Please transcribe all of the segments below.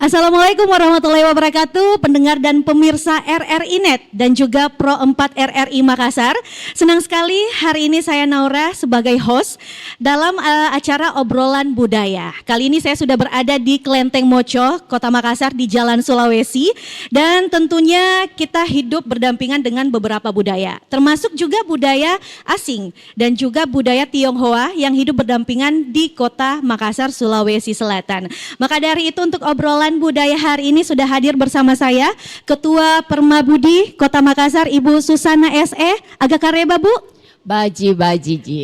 Assalamualaikum warahmatullahi wabarakatuh, pendengar dan pemirsa RRI Net dan juga Pro 4 RRI Makassar. Senang sekali hari ini saya Naura sebagai host dalam acara obrolan budaya. Kali ini saya sudah berada di Klenteng Moco, Kota Makassar di Jalan Sulawesi, dan tentunya kita hidup berdampingan dengan beberapa budaya, termasuk juga budaya asing dan juga budaya Tionghoa yang hidup berdampingan di Kota Makassar, Sulawesi Selatan. Maka dari itu untuk obrolan budaya hari ini sudah hadir bersama saya Ketua Permabudi Kota Makassar Ibu Susana SE. Agak kareba Bu? Baji.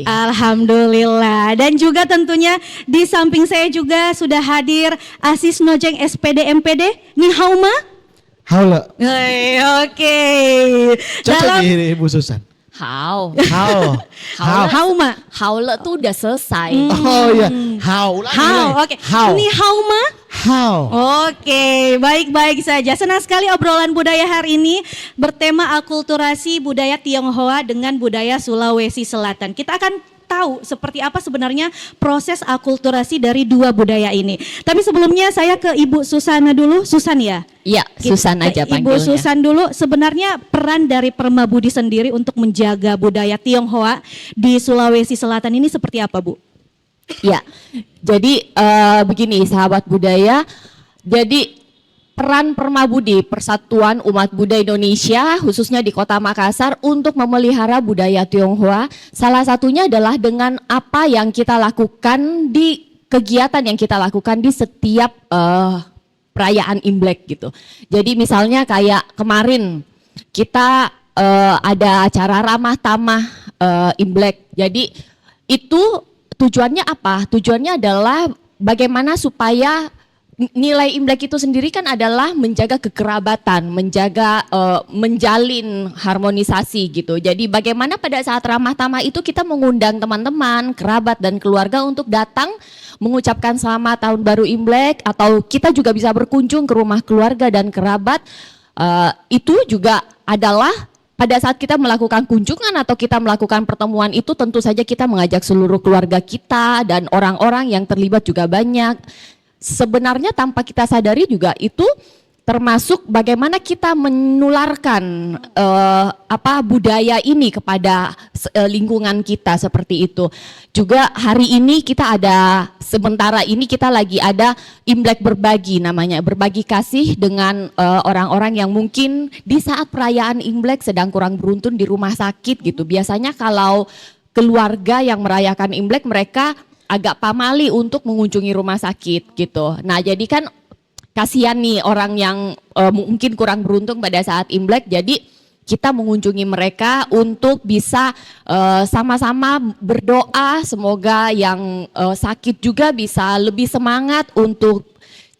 Alhamdulillah. Dan juga tentunya di samping saya juga sudah hadir Asis Nojeng SPD MPD. Ni hauma? Haula. Oke. Cocok di Ibu Susan. Hauma. Haula tuh udah selesai. Oh iya. How. Oke. Ni hauma? How. Oke, baik-baik saja. Senang sekali obrolan budaya hari ini bertema akulturasi budaya Tionghoa dengan budaya Sulawesi Selatan. Kita akan tahu seperti apa sebenarnya proses akulturasi dari dua budaya ini. Tapi sebelumnya saya ke Ibu Susana dulu. Susan ya? Iya, Susan aja panggilnya. Ibu Susan dulu, sebenarnya peran dari Permabudi sendiri untuk menjaga budaya Tionghoa di Sulawesi Selatan ini seperti apa, Bu? Ya, jadi begini sahabat budaya, jadi peran Permabudi, Persatuan Umat Buddha Indonesia khususnya di Kota Makassar untuk memelihara budaya Tionghoa, salah satunya adalah dengan apa yang kita lakukan di kegiatan yang kita lakukan di setiap perayaan Imlek gitu. Jadi misalnya kayak kemarin kita ada acara ramah tamah Imlek, jadi itu tujuannya apa? Tujuannya adalah bagaimana supaya nilai Imlek itu sendiri kan adalah menjaga kekerabatan, menjaga menjalin harmonisasi gitu. Jadi bagaimana pada saat ramah tamah itu kita mengundang teman-teman, kerabat dan keluarga untuk datang mengucapkan selamat tahun baru Imlek, atau kita juga bisa berkunjung ke rumah keluarga dan kerabat. Itu juga adalah pada saat kita melakukan kunjungan atau kita melakukan pertemuan itu tentu saja kita mengajak seluruh keluarga kita dan orang-orang yang terlibat juga banyak. Sebenarnya tanpa kita sadari juga itu termasuk bagaimana kita menularkan budaya ini kepada lingkungan kita seperti itu. Juga hari ini kita ada, sementara ini kita lagi ada Imlek berbagi namanya, berbagi kasih dengan orang-orang yang mungkin di saat perayaan Imlek sedang kurang beruntung di rumah sakit gitu. Biasanya kalau keluarga yang merayakan Imlek mereka agak pamali untuk mengunjungi rumah sakit gitu. Nah jadi kan kasihan nih orang yang mungkin kurang beruntung pada saat Imlek, jadi kita mengunjungi mereka untuk bisa sama-sama berdoa semoga yang sakit juga bisa lebih semangat untuk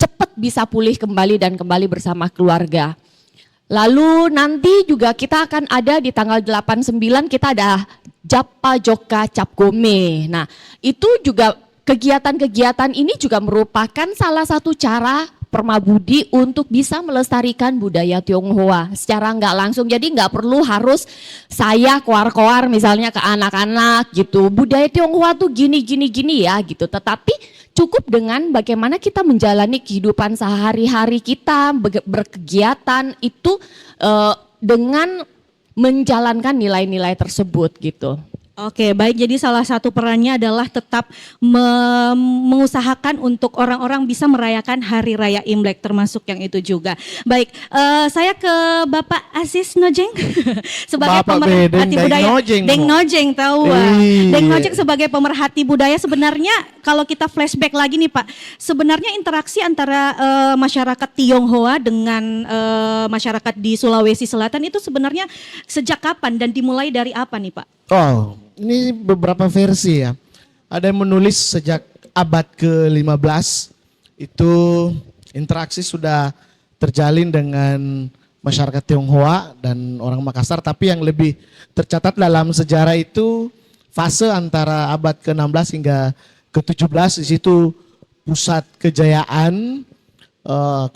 cepat bisa pulih kembali dan kembali bersama keluarga. Lalu nanti juga kita akan ada di tanggal 8-9 kita ada Japa Joka Cap Gome. Nah itu juga kegiatan-kegiatan ini juga merupakan salah satu cara Permabudi untuk bisa melestarikan budaya Tionghoa secara nggak langsung. Jadi nggak perlu harus saya koar-koar misalnya ke anak-anak gitu. Budaya Tionghoa tuh gini ya gitu. Tetapi cukup dengan bagaimana kita menjalani kehidupan sehari-hari kita, berkegiatan itu dengan menjalankan nilai-nilai tersebut gitu. Oke, baik. Jadi salah satu perannya adalah tetap mengusahakan untuk orang-orang bisa merayakan Hari Raya Imlek, termasuk yang itu juga. Baik, saya ke Bapak Asis Nojeng sebagai pemerhati budaya. Deng Nojeng tahu. Deng Nojeng sebagai pemerhati budaya, sebenarnya kalau kita flashback lagi nih Pak, sebenarnya interaksi antara masyarakat Tionghoa dengan masyarakat di Sulawesi Selatan itu sebenarnya sejak kapan dan dimulai dari apa nih Pak? Oh, ini beberapa versi ya. Ada yang menulis sejak abad ke-15 itu interaksi sudah terjalin dengan masyarakat Tionghoa dan orang Makassar, tapi yang lebih tercatat dalam sejarah itu fase antara abad ke-16 hingga ke-17, di situ pusat kejayaan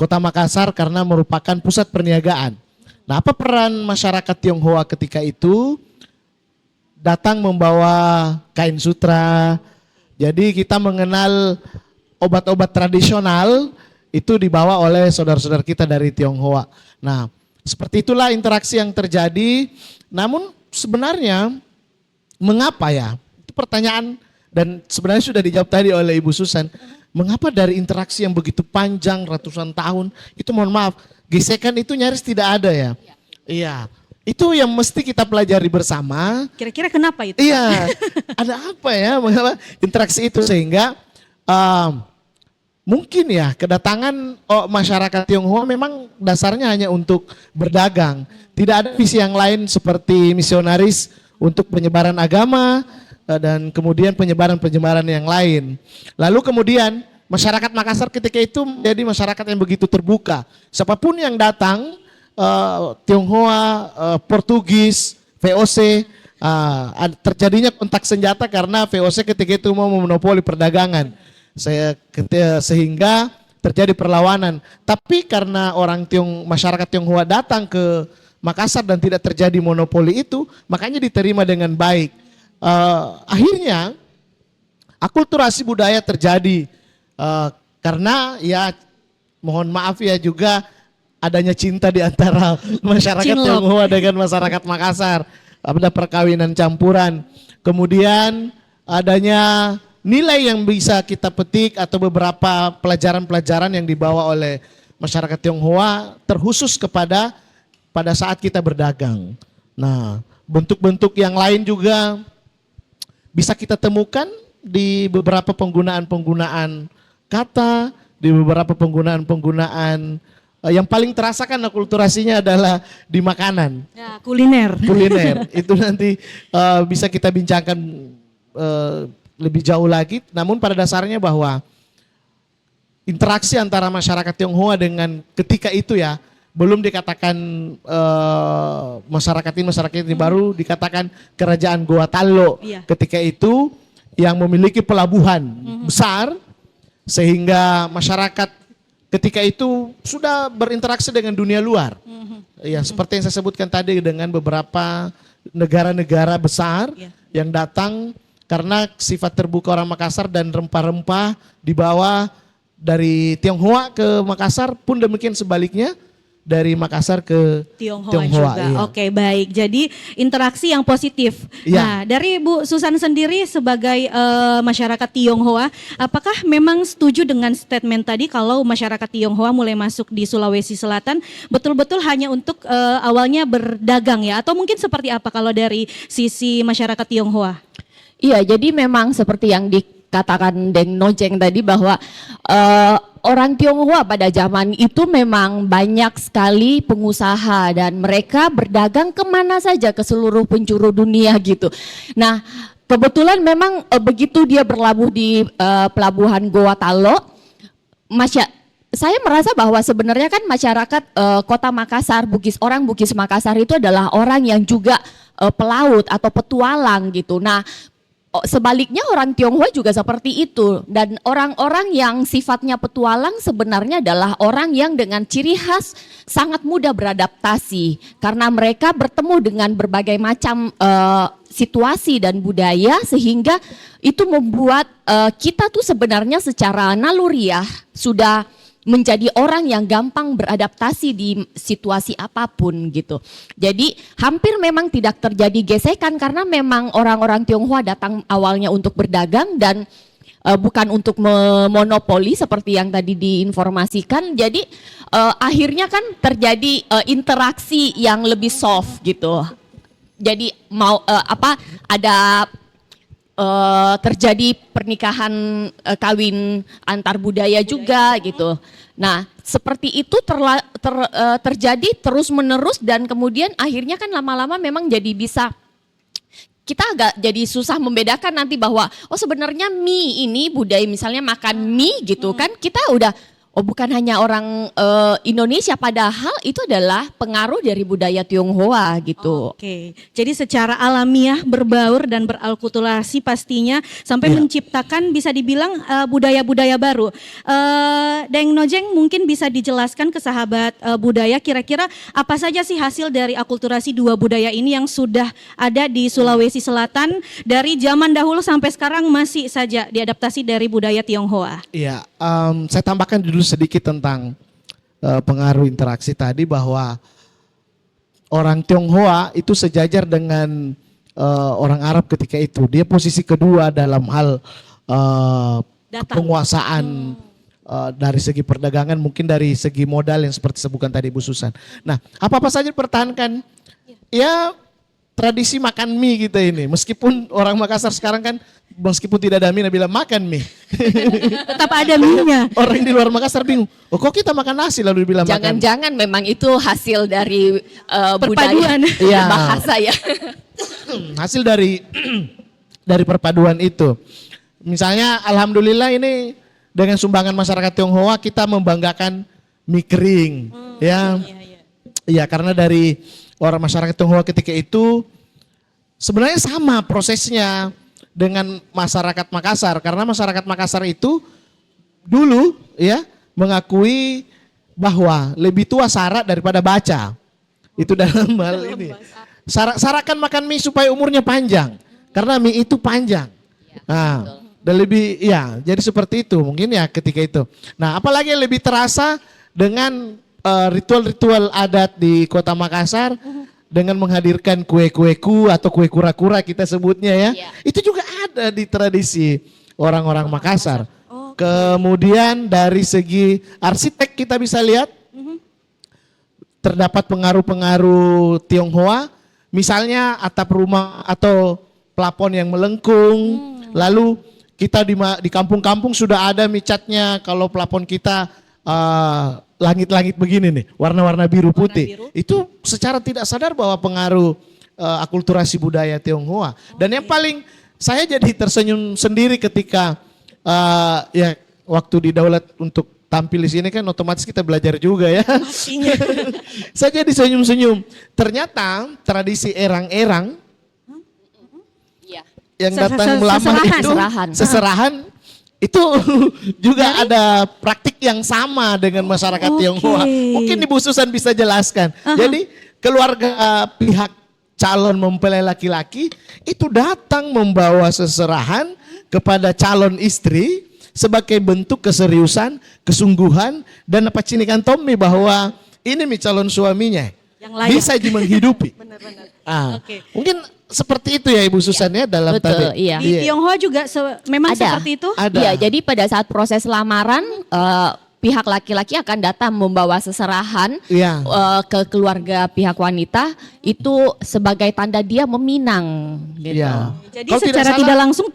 Kota Makassar karena merupakan pusat perniagaan. Nah, apa peran masyarakat Tionghoa ketika itu? Datang membawa kain sutra. Jadi kita mengenal obat-obat tradisional itu dibawa oleh saudara-saudara kita dari Tionghoa. Nah, seperti itulah interaksi yang terjadi. Namun sebenarnya mengapa ya? Itu pertanyaan dan sebenarnya sudah dijawab tadi oleh Ibu Susan. Mengapa dari interaksi yang begitu panjang ratusan tahun itu mohon maaf, gesekan itu nyaris tidak ada ya? Iya. Itu yang mesti kita pelajari bersama. Kira-kira kenapa itu? Iya. Ada apa ya mengapa interaksi itu sehingga mungkin ya kedatangan masyarakat Tionghoa memang dasarnya hanya untuk berdagang. Tidak ada visi yang lain seperti misionaris untuk penyebaran agama dan kemudian penyebaran-penyebaran yang lain. Lalu kemudian masyarakat Makassar ketika itu menjadi masyarakat yang begitu terbuka. Siapapun yang datang, Tionghoa, Portugis, VOC, terjadinya kontak senjata karena VOC ketika itu mau memonopoli perdagangan. Sehingga terjadi perlawanan. Tapi karena masyarakat Tionghoa datang ke Makassar dan tidak terjadi monopoli itu, makanya diterima dengan baik. Akhirnya akulturasi budaya terjadi karena ya mohon maaf ya juga adanya cinta di antara masyarakat Tionghoa dengan masyarakat Makassar. Ada perkawinan campuran. Kemudian adanya nilai yang bisa kita petik atau beberapa pelajaran-pelajaran yang dibawa oleh masyarakat Tionghoa terkhusus pada saat kita berdagang. Nah, bentuk-bentuk yang lain juga bisa kita temukan di beberapa penggunaan-penggunaan kata, di beberapa penggunaan-penggunaan yang paling terasa kan akulturasinya adalah di makanan. Ya, kuliner. Kuliner, itu nanti bisa kita bincangkan lebih jauh lagi. Namun pada dasarnya bahwa interaksi antara masyarakat Tionghoa dengan ketika itu ya, belum dikatakan masyarakat ini baru dikatakan kerajaan Goa Tallo. Iya. Ketika itu yang memiliki pelabuhan besar sehingga masyarakat ketika itu sudah berinteraksi dengan dunia luar. Ya, seperti yang saya sebutkan tadi dengan beberapa negara-negara besar yang datang karena sifat terbuka orang Makassar dan rempah-rempah dibawa dari Tionghoa ke Makassar pun demikian sebaliknya. Dari Makassar ke Tionghoa juga. Iya. Oke, baik. Jadi interaksi yang positif. Iya. Nah, dari Bu Susan sendiri sebagai masyarakat Tionghoa, apakah memang setuju dengan statement tadi kalau masyarakat Tionghoa mulai masuk di Sulawesi Selatan betul-betul hanya untuk awalnya berdagang ya? Atau mungkin seperti apa kalau dari sisi masyarakat Tionghoa? Iya, jadi memang seperti yang dikatakan Deng Nojeng tadi bahwa orang Tionghoa pada zaman itu memang banyak sekali pengusaha dan mereka berdagang kemana saja ke seluruh penjuru dunia gitu. Nah, kebetulan memang begitu dia berlabuh di pelabuhan Goa Tallo, saya merasa bahwa sebenarnya kan masyarakat kota Makassar, orang Bugis Makassar itu adalah orang yang juga pelaut atau petualang gitu. Nah, sebaliknya orang Tionghoa juga seperti itu dan orang-orang yang sifatnya petualang sebenarnya adalah orang yang dengan ciri khas sangat mudah beradaptasi karena mereka bertemu dengan berbagai macam situasi dan budaya sehingga itu membuat kita tuh sebenarnya secara naluriah sudah menjadi orang yang gampang beradaptasi di situasi apapun gitu. Jadi hampir memang tidak terjadi gesekan karena memang orang-orang Tionghoa datang awalnya untuk berdagang dan bukan untuk memonopoli seperti yang tadi diinformasikan. Jadi akhirnya kan terjadi interaksi yang lebih soft gitu. Jadi ada terjadi pernikahan kawin antar budaya juga gitu. Nah, seperti itu terjadi terus menerus dan kemudian akhirnya kan lama-lama memang jadi bisa kita agak jadi susah membedakan nanti bahwa sebenarnya mie ini budaya misalnya makan mie gitu kan kita udah bukan hanya orang Indonesia, padahal itu adalah pengaruh dari budaya Tionghoa gitu. Oke, jadi secara alamiah berbaur dan beralkulturasi pastinya sampai menciptakan bisa dibilang budaya-budaya baru. Deng Nojeng mungkin bisa dijelaskan ke sahabat budaya kira-kira apa saja sih hasil dari akulturasi dua budaya ini yang sudah ada di Sulawesi Selatan dari zaman dahulu sampai sekarang masih saja diadaptasi dari budaya Tionghoa. Iya, saya tambahkan dulu sedikit tentang pengaruh interaksi tadi, bahwa orang Tionghoa itu sejajar dengan orang Arab ketika itu. Dia posisi kedua dalam hal penguasaan dari segi perdagangan, mungkin dari segi modal yang seperti sebutkan tadi Bu Susan. Nah, apa-apa saja dipertahankan. Ya, tradisi makan mie kita ini. Meskipun orang Makassar sekarang kan meskipun tidak ada mie, bilang makan mie. Tetap ada mie-nya. Orang di luar Makassar bingung. Oh, kok kita makan nasi lalu dibilang makan? Jangan-jangan memang itu hasil dari Perpaduan. budaya Iya. bahasa ya. Hasil dari perpaduan itu. Misalnya alhamdulillah ini dengan sumbangan masyarakat Tionghoa kita membanggakan mie kering. Ya. Iya, karena dari orang masyarakat Tionghoa ketika itu sebenarnya sama prosesnya dengan masyarakat Makassar, karena masyarakat Makassar itu dulu ya mengakui bahwa lebih tua syarat daripada baca. Itu dalam hal ini. Syaratkan makan mie supaya umurnya panjang, karena mie itu panjang. Nah, dan lebih ya, jadi seperti itu mungkin ya ketika itu. Nah, apalagi yang lebih terasa dengan ritual-ritual adat di Kota Makassar dengan menghadirkan kue-kueku atau kue kura-kura kita sebutnya ya. Iya. Itu juga ada di tradisi orang-orang Makassar. Kemudian dari segi arsitek kita bisa lihat terdapat pengaruh-pengaruh Tionghoa. Misalnya atap rumah atau plafon yang melengkung. Lalu kita di kampung-kampung sudah ada micatnya kalau plafon kita langit-langit begini nih, warna-warna biru putih. Itu secara tidak sadar bahwa pengaruh akulturasi budaya Tionghoa. Dan yang paling saya jadi tersenyum sendiri ketika ya waktu di Daulat untuk tampil di sini kan otomatis kita belajar juga ya. Saya jadi senyum-senyum. Ternyata tradisi erang-erang yang datang melamar itu seserahan itu juga ada praktik yang sama dengan masyarakat Tionghoa. Mungkin Ibu Susan bisa jelaskan. Jadi keluarga pihak calon mempelai laki-laki itu datang membawa seserahan kepada calon istri sebagai bentuk keseriusan, kesungguhan, dan apa cinikan Tommy bahwa ini calon suaminya yang layak. bisa menghidupi. Benar-benar. Mungkin seperti itu ya Ibu Susan ya dalam betul, tadi. iya. Di Tionghoa juga memang Ada. seperti itu? Ada. Iya, jadi pada saat proses lamaran pihak laki-laki akan datang membawa seserahan Iya. ke keluarga pihak wanita itu sebagai tanda dia meminang gitu. Iya. Jadi Kalau secara salah- tidak langsung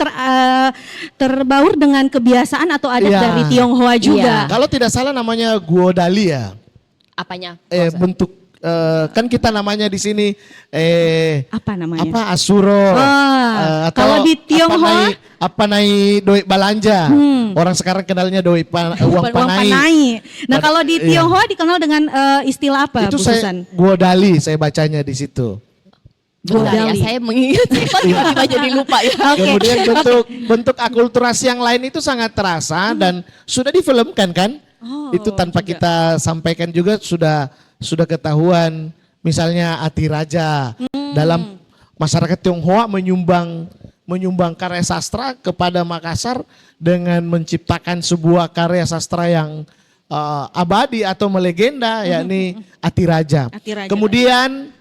terbaur dengan kebiasaan atau adat Iya. dari Tionghoa juga. Kalau tidak salah namanya guodali ya. Apanya? Bentuk kan kita namanya di sini Apa namanya? apa asuro atau kalau di Tionghoa apa naik doik balanja. Orang sekarang kenalnya uang uang panai. panai. Nah, kalau di Iya. Tionghoa dikenal dengan istilah apa, Itu Bu saya Susan? guodali saya bacanya di situ. Bentar ya, Godali. saya mengingat tiba-tiba jadi lupa ya. Kemudian bentuk akulturasi yang lain itu sangat terasa dan sudah difilmkan kan? Itu tanpa kita sampaikan juga sudah ketahuan. Misalnya Ati Raja dalam masyarakat Tionghoa menyumbang karya sastra kepada Makassar dengan menciptakan sebuah karya sastra yang abadi atau melegenda yakni Ati Raja. Ati Raja. Kemudian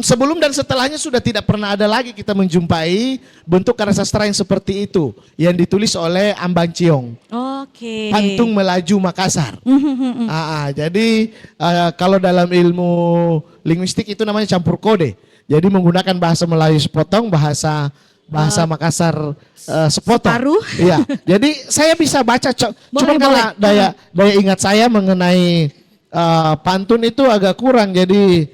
sebelum dan setelahnya sudah tidak pernah ada lagi kita menjumpai bentuk karya sastra yang seperti itu yang ditulis oleh Ambang Ciong. Oke. Pantung Melaju Makassar. Jadi kalau dalam ilmu linguistik itu namanya campur kode. Jadi menggunakan bahasa Melayu sepotong, bahasa Makassar sepotong. Separuh. Iya. Jadi saya bisa baca. Cuma Boleh, kalau daya ingat saya mengenai pantun itu agak kurang. Jadi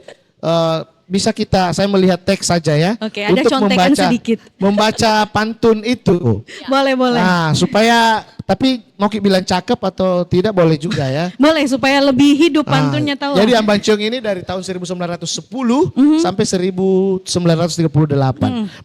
bisa saya melihat teks saja ya. Oke, ada contekan sedikit. Membaca pantun itu. Boleh. Nah, supaya tapi mau bilang cakep atau tidak boleh juga ya. Boleh supaya lebih hidup pantunnya tahu. Jadi Ambang Ciong ini dari tahun 1910 sampai 1938.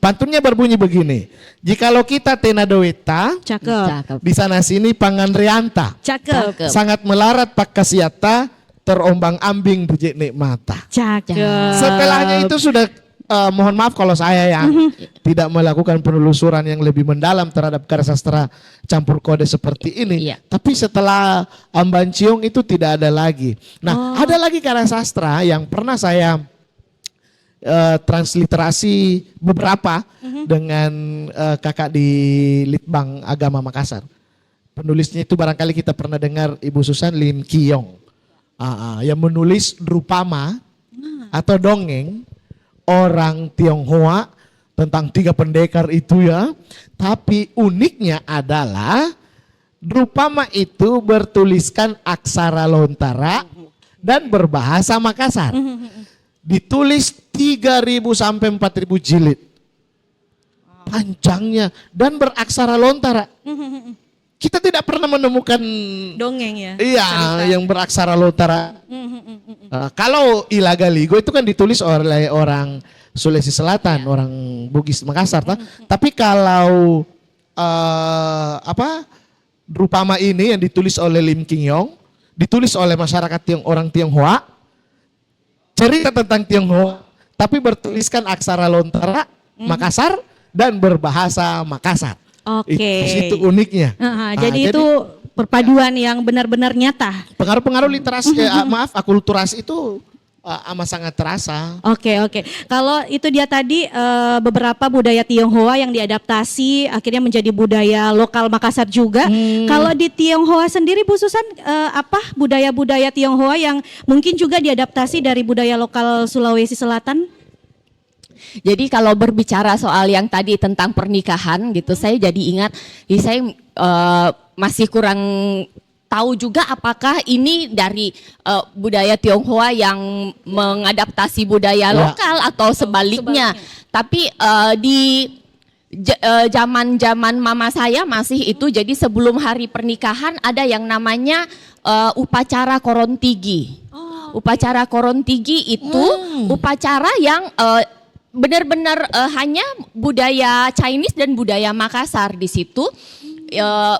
Pantunnya berbunyi begini. Jikalau kita tena doeta, Cakep. di sana sini pangan rianta. Cakep. Sangat melarat pak kasiata, terombang ambing bujik nikmata. Cakep. Setelahnya itu sudah mohon maaf kalau saya yang tidak melakukan penelusuran yang lebih mendalam terhadap karya sastra campur kode seperti ini. Iya. Tapi setelah Amban Ciong itu tidak ada lagi. Nah, ada lagi karya sastra yang pernah saya transliterasi beberapa dengan kakak di Litbang Agama Makassar. Penulisnya itu barangkali kita pernah dengar Ibu Susan Lim Kiyong. Yang menulis Drupama atau dongeng orang Tionghoa tentang 3 pendekar itu ya. Tapi uniknya adalah Drupama itu bertuliskan aksara Lontara dan berbahasa Makassar. Ditulis 3.000 sampai 4.000 jilid. Panjangnya dan beraksara Lontara. Kita tidak pernah menemukan Dongeng ya. iya cerita. yang beraksara Lontara. Kalau Ilagaligo itu kan ditulis oleh orang Sulawesi Selatan, orang Bugis Makassar. Tapi kalau Drupama ini yang ditulis oleh Lim Kingyong, ditulis oleh masyarakat orang Tionghoa, cerita tentang Tionghoa, tapi bertuliskan aksara Lontara Makassar dan berbahasa Makassar. Oke. Di situ uniknya. Jadi itu perpaduan yang benar-benar nyata. Pengaruh-pengaruh literasi, akulturasi itu amat sangat terasa. Oke. Kalau itu dia tadi beberapa budaya Tionghoa yang diadaptasi akhirnya menjadi budaya lokal Makassar juga. Kalau di Tionghoa sendiri Bu Susan, apa budaya-budaya Tionghoa yang mungkin juga diadaptasi dari budaya lokal Sulawesi Selatan? Jadi kalau berbicara soal yang tadi tentang pernikahan gitu, saya jadi ingat, saya masih kurang tahu juga apakah ini dari budaya Tionghoa yang mengadaptasi budaya lokal atau sebaliknya. Tapi di zaman mama saya masih itu, jadi sebelum hari pernikahan ada yang namanya upacara korontigi. Upacara korontigi itu upacara yang benar-benar hanya budaya Chinese dan budaya Makassar di situ.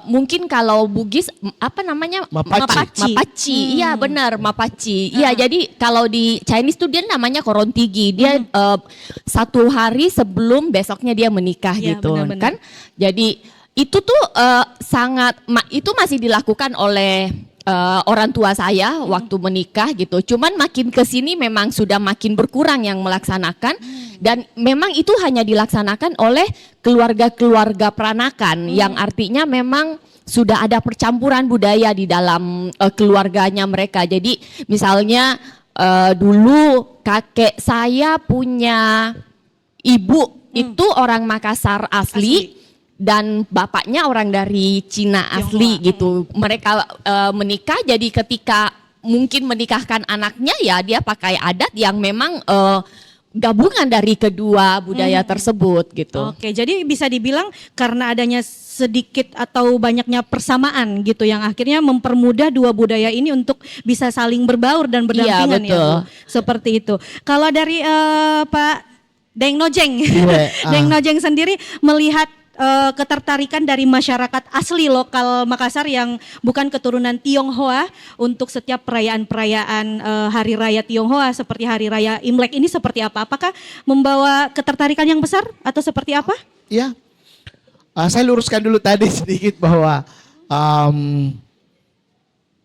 Mungkin kalau Bugis apa namanya Mapaci. Iya benar Mapaci. Iya jadi kalau di Chinese tuh dia namanya korontigi. Dia 1 hari sebelum besoknya dia menikah Ya, gitu benar-benar. kan. Jadi itu tuh itu masih dilakukan oleh orang tua saya waktu menikah gitu. Cuman makin ke sini memang sudah makin berkurang yang melaksanakan dan memang itu hanya dilaksanakan oleh keluarga-keluarga peranakan yang artinya memang sudah ada percampuran budaya di dalam keluarganya mereka. Jadi misalnya dulu kakek saya punya ibu itu orang Makassar asli. Dan bapaknya orang dari Cina asli gitu. Mereka menikah, jadi ketika mungkin menikahkan anaknya ya dia pakai adat yang memang gabungan dari kedua budaya tersebut gitu. Oke, jadi bisa dibilang karena adanya sedikit atau banyaknya persamaan gitu yang akhirnya mempermudah dua budaya ini untuk bisa saling berbaur dan berdampingan ya betul. Bu. Seperti itu. Kalau dari Pak Deng Nojeng, Iya, Deng Nojeng sendiri melihat ketertarikan dari masyarakat asli lokal Makassar yang bukan keturunan Tionghoa untuk setiap perayaan-perayaan hari raya Tionghoa seperti hari raya Imlek ini seperti apa? Apakah membawa ketertarikan yang besar atau seperti apa? Ya, saya luruskan dulu tadi sedikit bahwa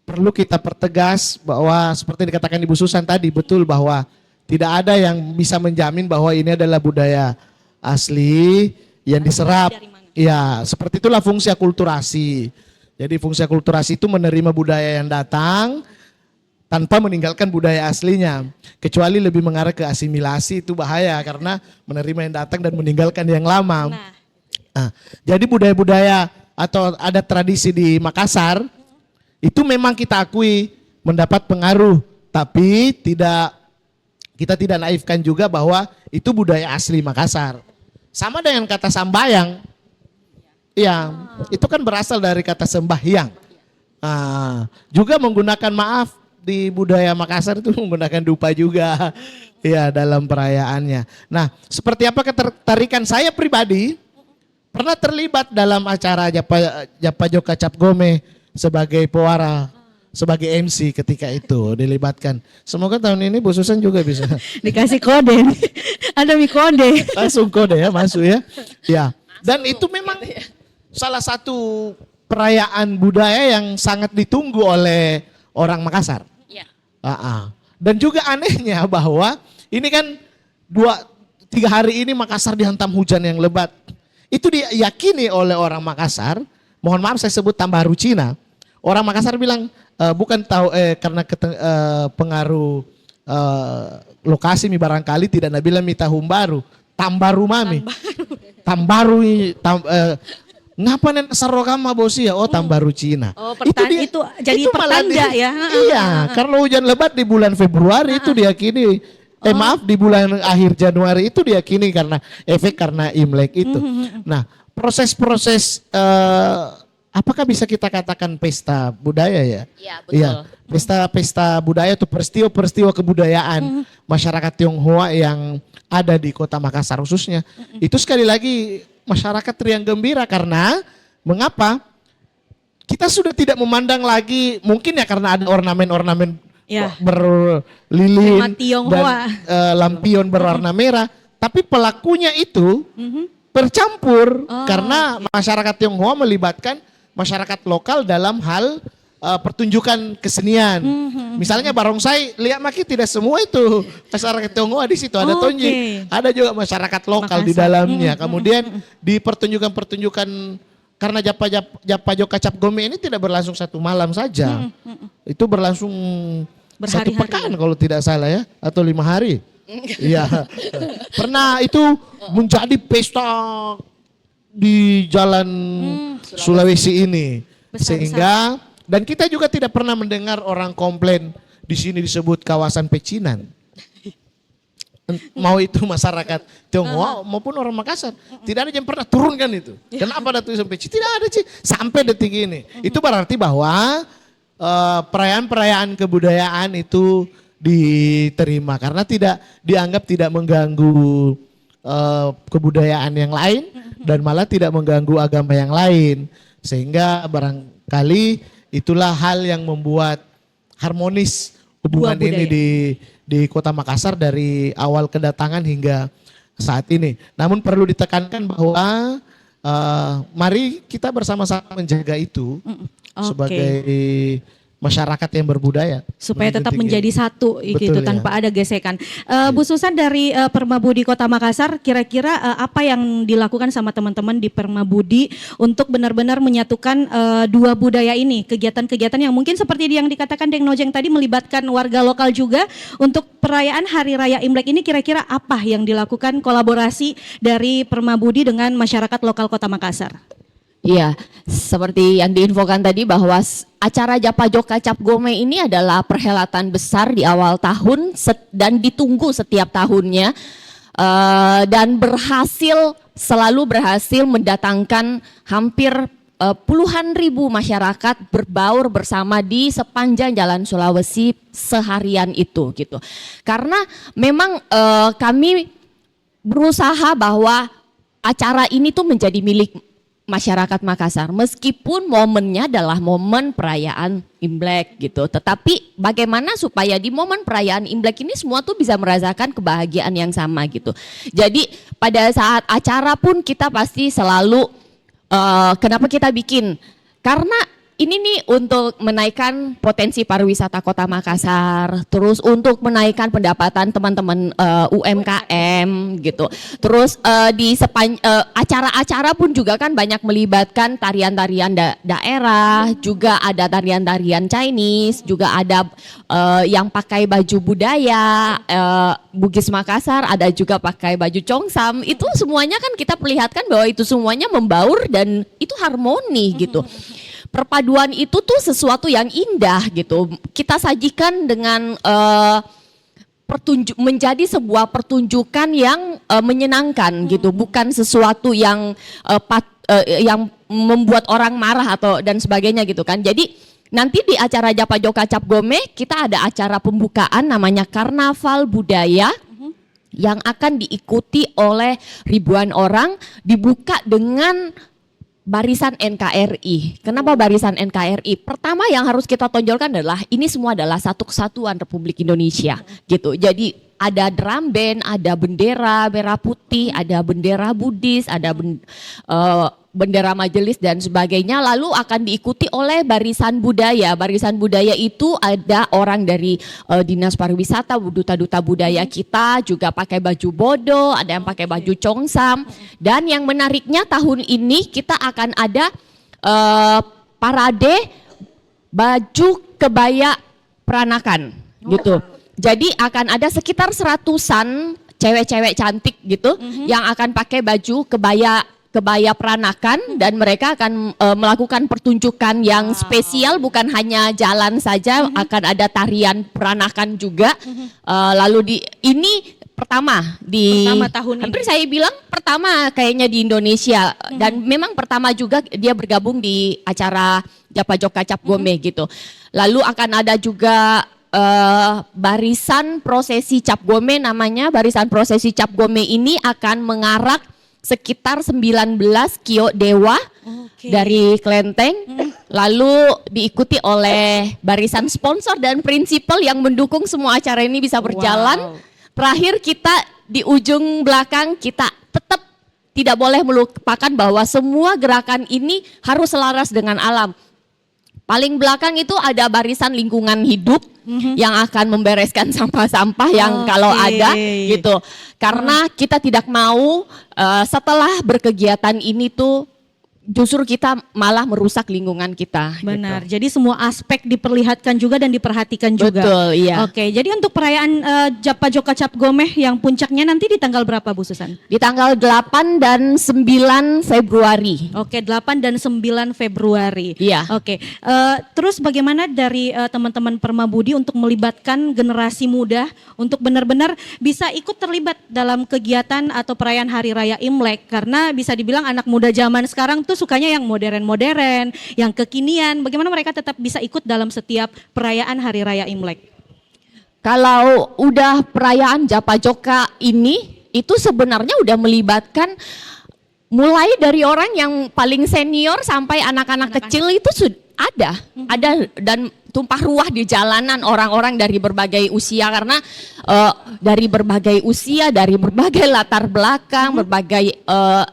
perlu kita pertegas bahwa seperti dikatakan Ibu Susan tadi, betul bahwa tidak ada yang bisa menjamin bahwa ini adalah budaya asli yang diserap. Ya, seperti itulah fungsi akulturasi. Jadi fungsi akulturasi itu menerima budaya yang datang tanpa meninggalkan budaya aslinya. Kecuali lebih mengarah ke asimilasi, itu bahaya karena menerima yang datang dan meninggalkan yang lama. Jadi budaya-budaya atau ada tradisi di Makassar itu memang kita akui mendapat pengaruh, tapi kita tidak naifkan juga bahwa itu budaya asli Makassar. Sama dengan kata sambayang, ya itu kan berasal dari kata sembahyang. Juga menggunakan maaf di budaya Makassar itu menggunakan dupa juga, ya dalam perayaannya. Nah, seperti apa ketertarikan saya pribadi? Pernah terlibat dalam acara Japa Joka Cap Gome sebagai pewara sebagai MC ketika itu dilibatkan. Semoga tahun ini Bu Susan juga bisa Dikasih kode nih. Ada mi kode. langsung kode ya masuk ya. Ya. Dan itu memang salah satu perayaan budaya yang sangat ditunggu oleh orang Makassar. Ya. Dan juga anehnya bahwa ini kan 2-3 hari ini Makassar dihantam hujan yang lebat. Itu diyakini oleh orang Makassar, mohon maaf saya sebut Tambaru Cina. Orang Makassar bilang bukan tahu karena pengaruh lokasi mi barangkali tidak nabila mi tahun baru, Tambaru mami. Tambaru ngapa nen sarokama bosi ya? Oh Tambaru Cina. Oh, itu jadi malah pertanda ya. Iya, karena hujan lebat di bulan Februari itu diyakini maaf di bulan akhir Januari itu diyakini karena efek karena Imlek itu. Nah, proses-proses apakah bisa kita katakan pesta budaya ya? Iya, betul. Iya, pesta-pesta budaya itu peristiwa-peristiwa kebudayaan masyarakat Tionghoa yang ada di Kota Makassar khususnya. Itu sekali lagi masyarakat riang gembira karena mengapa? Kita sudah tidak memandang lagi mungkin ya karena ada ornamen-ornamen Ya. berlilin Tema Tionghoa. dan lampion berwarna merah, tapi pelakunya itu bercampur karena masyarakat Tionghoa melibatkan masyarakat lokal dalam hal pertunjukan kesenian. Misalnya barongsai, lihat maki tidak semua itu masyarakat Tionghoa di situ ada tonjing, ada juga masyarakat lokal di dalamnya. Kemudian di pertunjukan-pertunjukan karena Japajo Kacap Gome ini tidak berlangsung 1 malam saja, itu berlangsung 1 pekan kalau tidak salah ya, atau 5 hari. Iya. Pernah itu menjadi pesta di jalan Sulawesi ini. Sehingga dan kita juga tidak pernah mendengar orang komplain di sini disebut kawasan pecinan. Mau itu masyarakat Tionghoa maupun orang Makassar. Tidak ada yang pernah turunkan itu. Kenapa ada tulisan peci? Tidak ada sih sampai detik ini. Itu berarti bahwa perayaan-perayaan kebudayaan itu diterima karena dianggap tidak mengganggu kebudayaan yang lain dan malah tidak mengganggu agama yang lain, sehingga barangkali itulah hal yang membuat harmonis hubungan ini di Kota Makassar dari awal kedatangan hingga saat ini. Namun perlu ditekankan bahwa mari kita bersama-sama menjaga itu sebagai masyarakat yang berbudaya. Supaya tetap menjadi satu gitu ya. tanpa ada gesekan. Bu Susan dari Permabudi Kota Makassar, kira-kira apa yang dilakukan sama teman-teman di Permabudi untuk benar-benar menyatukan dua budaya ini? Kegiatan-kegiatan yang mungkin seperti yang dikatakan Deng Nojeng tadi melibatkan warga lokal juga untuk perayaan Hari Raya Imlek ini, kira-kira apa yang dilakukan kolaborasi dari Permabudi dengan masyarakat lokal Kota Makassar? Iya, seperti yang diinfokan tadi bahwa acara Japajo Kacap Gome ini adalah perhelatan besar di awal tahun dan ditunggu setiap tahunnya dan selalu berhasil mendatangkan hampir puluhan ribu masyarakat berbaur bersama di sepanjang Jalan Sulawesi seharian itu gitu. Karena memang kami berusaha bahwa acara ini tuh menjadi milik masyarakat Makassar, meskipun momennya adalah momen perayaan Imlek gitu, tetapi bagaimana supaya di momen perayaan Imlek ini semua tuh bisa merasakan kebahagiaan yang sama gitu. Jadi pada saat acara pun kita pasti selalu kenapa kita bikin, karena ini nih untuk menaikkan potensi pariwisata Kota Makassar, terus untuk menaikkan pendapatan teman-teman UMKM gitu. Terus di acara-acara pun juga kan banyak melibatkan tarian-tarian daerah, juga ada tarian-tarian Chinese, juga ada yang pakai baju budaya Bugis Makassar, ada juga pakai baju Congsam. Itu semuanya kan kita perlihatkan bahwa itu semuanya membaur dan itu harmoni gitu. Perpaduan itu tuh sesuatu yang indah gitu. Kita sajikan dengan menjadi sebuah pertunjukan yang menyenangkan gitu, bukan sesuatu yang membuat orang marah atau dan sebagainya gitu kan. Jadi nanti di acara Japajo Kacap Gome kita ada acara pembukaan namanya Karnaval Budaya yang akan diikuti oleh ribuan orang, dibuka dengan Barisan NKRI. Kenapa barisan NKRI? Pertama yang harus kita tonjolkan adalah ini semua adalah satu kesatuan Republik Indonesia gitu. Jadi ada drum band, ada bendera merah putih, ada bendera Buddhis, ada bendera majelis dan sebagainya. Lalu akan diikuti oleh barisan budaya. Barisan budaya itu ada orang dari Dinas Pariwisata, duta-duta budaya kita juga pakai baju bodo, ada yang pakai baju congsam. Dan yang menariknya tahun ini kita akan ada parade baju kebaya peranakan gitu. Jadi akan ada sekitar 100-an cewek-cewek cantik gitu yang akan pakai baju kebaya peranakan dan mereka akan melakukan pertunjukan yang spesial, bukan hanya jalan saja, akan ada tarian peranakan juga. Lalu ini pertama tahun ini. Hampir saya bilang pertama kayaknya di Indonesia dan memang pertama juga dia bergabung di acara Japa Joka Cap Gome gitu. Lalu akan ada juga barisan prosesi Cap Gome namanya. Barisan prosesi Cap Gome ini akan mengarak sekitar 19 kio dewa dari kelenteng, lalu diikuti oleh barisan sponsor dan prinsipal yang mendukung semua acara ini bisa berjalan. Terakhir kita di ujung belakang kita tetap tidak boleh melupakan bahwa semua gerakan ini harus selaras dengan alam. Paling belakang itu ada barisan lingkungan hidup yang akan membereskan sampah-sampah yang kalau ada gitu. Karena kita tidak mau setelah berkegiatan ini tuh justru kita malah merusak lingkungan kita. Benar. Gitu. Jadi semua aspek diperlihatkan juga dan diperhatikan juga. Betul, iya. Oke, jadi untuk perayaan Japa Joka Cap Gome yang puncaknya nanti di tanggal berapa Bu Susan? Di tanggal 8 dan 9 Februari. Oke, 8 dan 9 Februari. Iya. Oke, terus bagaimana dari teman-teman Permabudi untuk melibatkan generasi muda untuk benar-benar bisa ikut terlibat dalam kegiatan atau perayaan Hari Raya Imlek? Karena bisa dibilang anak muda zaman sekarang tuh sukanya yang modern-modern, yang kekinian. Bagaimana mereka tetap bisa ikut dalam setiap perayaan Hari Raya Imlek? Kalau udah perayaan Japa Joka ini, itu sebenarnya udah melibatkan mulai dari orang yang paling senior sampai anak-anak kecil itu ada dan tumpah ruah di jalanan orang-orang dari berbagai usia karena dari berbagai usia, dari berbagai latar belakang, berbagai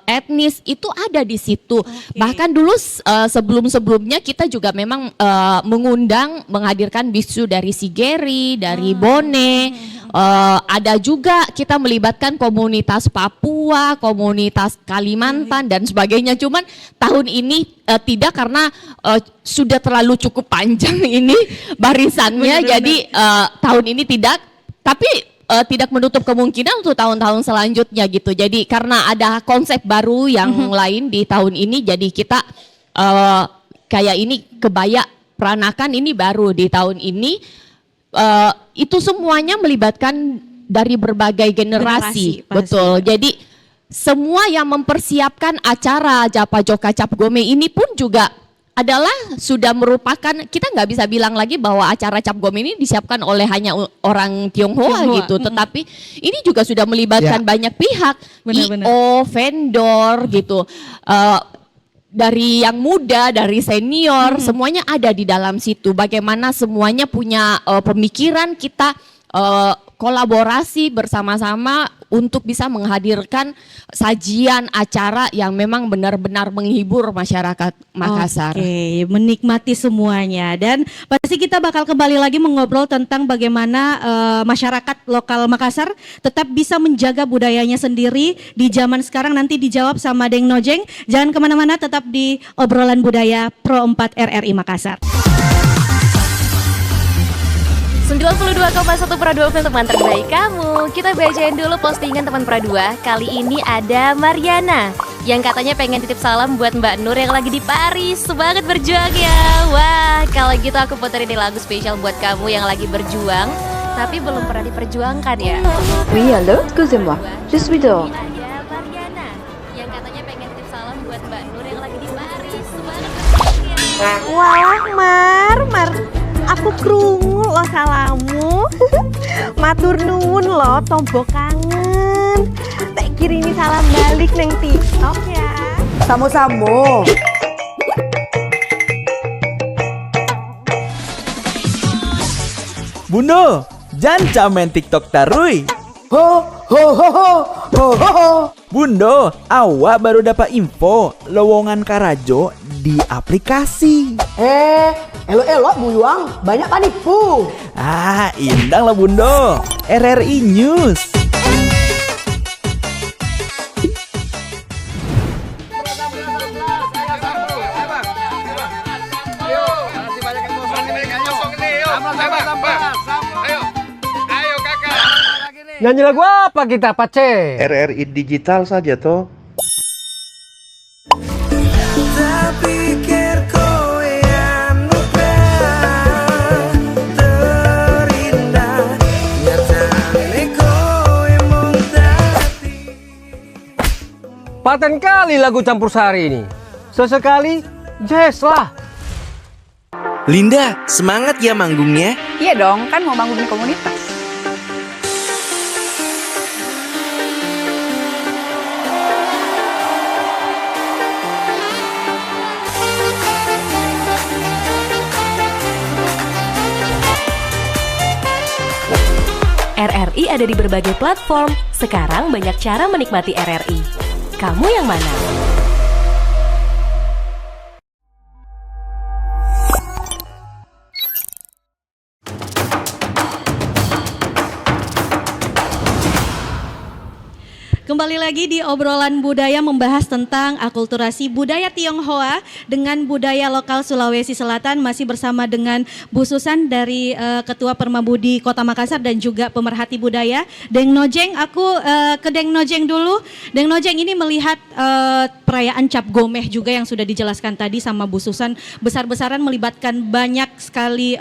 etnis itu ada di situ. Bahkan dulu sebelum-sebelumnya kita juga memang menghadirkan bisu dari Sigeri, dari Bone. Ada juga kita melibatkan komunitas Papua, komunitas Kalimantan dan sebagainya. Cuman tahun ini tidak karena sudah terlalu cukup panjang ini barisannya. Jadi tahun ini tidak. Tapi tidak menutup kemungkinan untuk tahun-tahun selanjutnya gitu. Jadi karena ada konsep baru yang lain di tahun ini, jadi kita kayak ini kebaya peranakan ini baru di tahun ini. Itu semuanya melibatkan dari berbagai generasi betul. Jadi semua yang mempersiapkan acara Japa Joka Cap Gome ini pun juga adalah sudah merupakan, kita nggak bisa bilang lagi bahwa acara Cap Gome ini disiapkan oleh hanya orang Tionghoa gitu, tetapi ini juga sudah melibatkan banyak pihak, IO, vendor gitu. Dari yang muda, dari senior, semuanya ada di dalam situ. Bagaimana semuanya punya pemikiran, kita kolaborasi bersama-sama untuk bisa menghadirkan sajian acara yang memang benar-benar menghibur masyarakat Makassar. Oke, menikmati semuanya. Dan pasti kita bakal kembali lagi mengobrol tentang bagaimana masyarakat lokal Makassar tetap bisa menjaga budayanya sendiri di zaman sekarang. Nanti dijawab sama Deng Nojeng. Jangan kemana-mana, tetap di obrolan budaya Pro 4 RRI Makassar. 92,1 Pro 2 untuk teman terbaik kamu. Kita bacain dulu postingan teman Pro 2. Kali ini ada Mariana yang katanya pengen titip salam buat Mbak Nur yang lagi di Paris. Semangat berjuang ya. Wah, kalau gitu aku puterin lagu spesial buat kamu yang lagi berjuang tapi belum pernah diperjuangkan ya. Oui, allô, excusez-moi. Je suis dehors. Ada Mariana yang katanya pengen titip salam buat Mbak Nur yang lagi di Paris. Semangat berjuang ya. Wah, Mar, aku krungu lo salamu. Matur nuwun lo, tombo kangen. Tak kirimi salam balik neng TikTok ya. Samo-samo. Bundo, jangan main TikTok tarui. Ho ho ho ho ho ho ho. Bundo, awak baru dapat info lowongan Karajo di aplikasi. Elok-elok buyuang, banyak panipu. Ah, indang lah Bundo. RRI News. Nyanyi lagu apa kita, Pace? RRI digital saja toh. Paten kali lagu campur sari ini. Sesekali jazz lah. Linda, semangat ya manggungnya. Iya dong, kan mau bangun komunitas. RRI ada di berbagai platform. Sekarang banyak cara menikmati RRI. Kamu yang mana? Kembali lagi di obrolan budaya membahas tentang akulturasi budaya Tionghoa dengan budaya lokal Sulawesi Selatan, masih bersama dengan Bu Susan dari Ketua Permabudi Kota Makassar dan juga pemerhati budaya Deng Nojeng. Aku ke Deng Nojeng dulu. Deng Nojeng ini melihat perayaan Cap Gomeh juga yang sudah dijelaskan tadi sama Bu Susan, besar-besaran melibatkan banyak sekali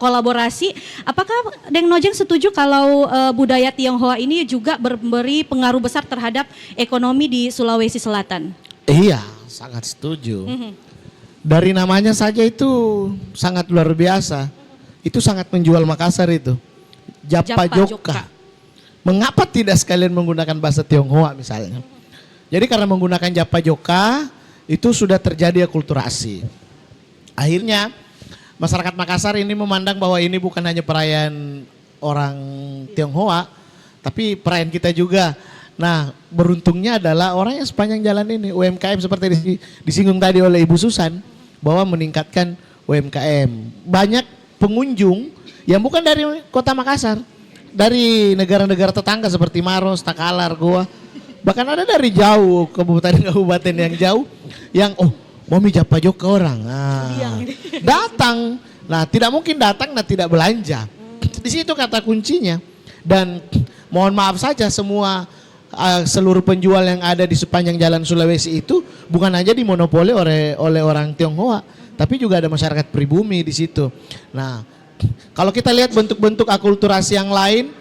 kolaborasi. Apakah Deng Nojeng setuju kalau budaya Tionghoa ini juga memberi pengaruh besar terhadap ekonomi di Sulawesi Selatan? Iya, sangat setuju. Dari namanya saja itu sangat luar biasa. Itu sangat menjual Makassar itu. Japa Joka. Mengapa tidak sekalian menggunakan bahasa Tionghoa misalnya? Jadi karena menggunakan Japa Joka itu sudah terjadi akulturasi. Akhirnya masyarakat Makassar ini memandang bahwa ini bukan hanya perayaan orang Tionghoa, tapi perayaan kita juga. Nah, beruntungnya adalah orang yang sepanjang jalan ini UMKM seperti disinggung tadi oleh Ibu Susan bahwa meningkatkan UMKM. Banyak pengunjung yang bukan dari Kota Makassar, dari negara-negara tetangga seperti Maros, Takalar, Goa. Bahkan ada dari jauh, kabupaten-kabupaten yang jauh yang mau Japa Joka orang. Nah, datang. Nah, tidak mungkin datang dan tidak belanja. Di situ kata kuncinya. Dan mohon maaf saja seluruh penjual yang ada di sepanjang jalan Sulawesi itu bukan hanya dimonopoli oleh orang Tionghoa, tapi juga ada masyarakat pribumi di situ. Nah, kalau kita lihat bentuk-bentuk akulturasi yang lain,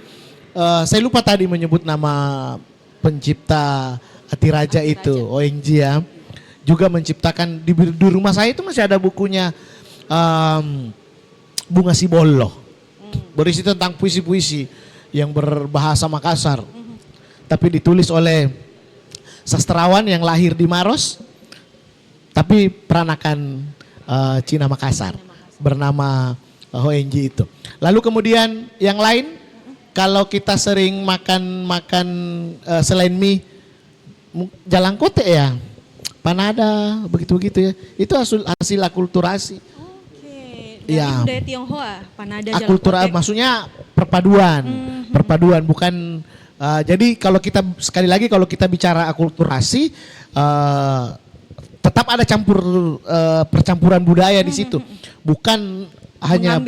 saya lupa tadi menyebut nama pencipta Atiraja itu, ONG ya, juga menciptakan di rumah saya itu masih ada bukunya Bunga Sibollo, berisi tentang puisi-puisi yang berbahasa Makassar. Tapi ditulis oleh sastrawan yang lahir di Maros, tapi peranakan Cina Makassar, bernama ONG itu. Lalu kemudian yang lain, kalau kita sering makan selain mie, jalangkote ya, panada, begitu-begitu ya, itu hasil akulturasi. Dari budaya Tionghoa, panada, akulturasi, maksudnya perpaduan, perpaduan bukan. Jadi kalau kita bicara akulturasi, tetap ada percampuran budaya di situ, bukan hanya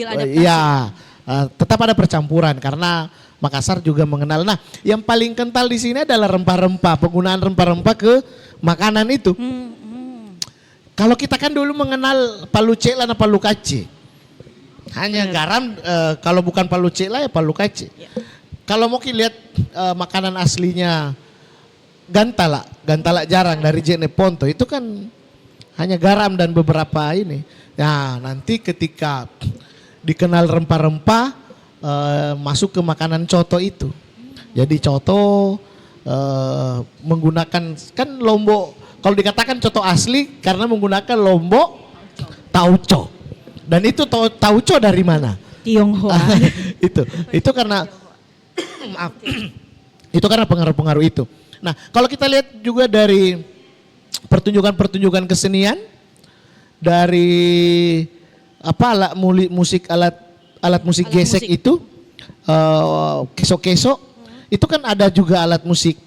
tetap ada percampuran karena Makassar juga mengenal. Nah, yang paling kental di sini adalah rempah-rempah, penggunaan rempah-rempah ke makanan itu. Kalau kita kan dulu mengenal palu cela dan palu kace, hanya garam. Kalau bukan palu cela ya palu kace. Kalau mau lihat makanan aslinya gantala jarang dari Jene Ponto itu kan hanya garam dan beberapa ini. Nah, nanti ketika dikenal rempah-rempah masuk ke makanan coto itu. Jadi coto menggunakan kan Lombok kalau dikatakan contoh asli karena menggunakan lombok tauco. Dan itu tauco dari mana? Tionghoa. Itu karena maaf. Itu karena pengaruh-pengaruh itu. Nah, kalau kita lihat juga dari pertunjukan-pertunjukan kesenian dari alat musik gesek itu keso-keso itu kan ada juga alat musik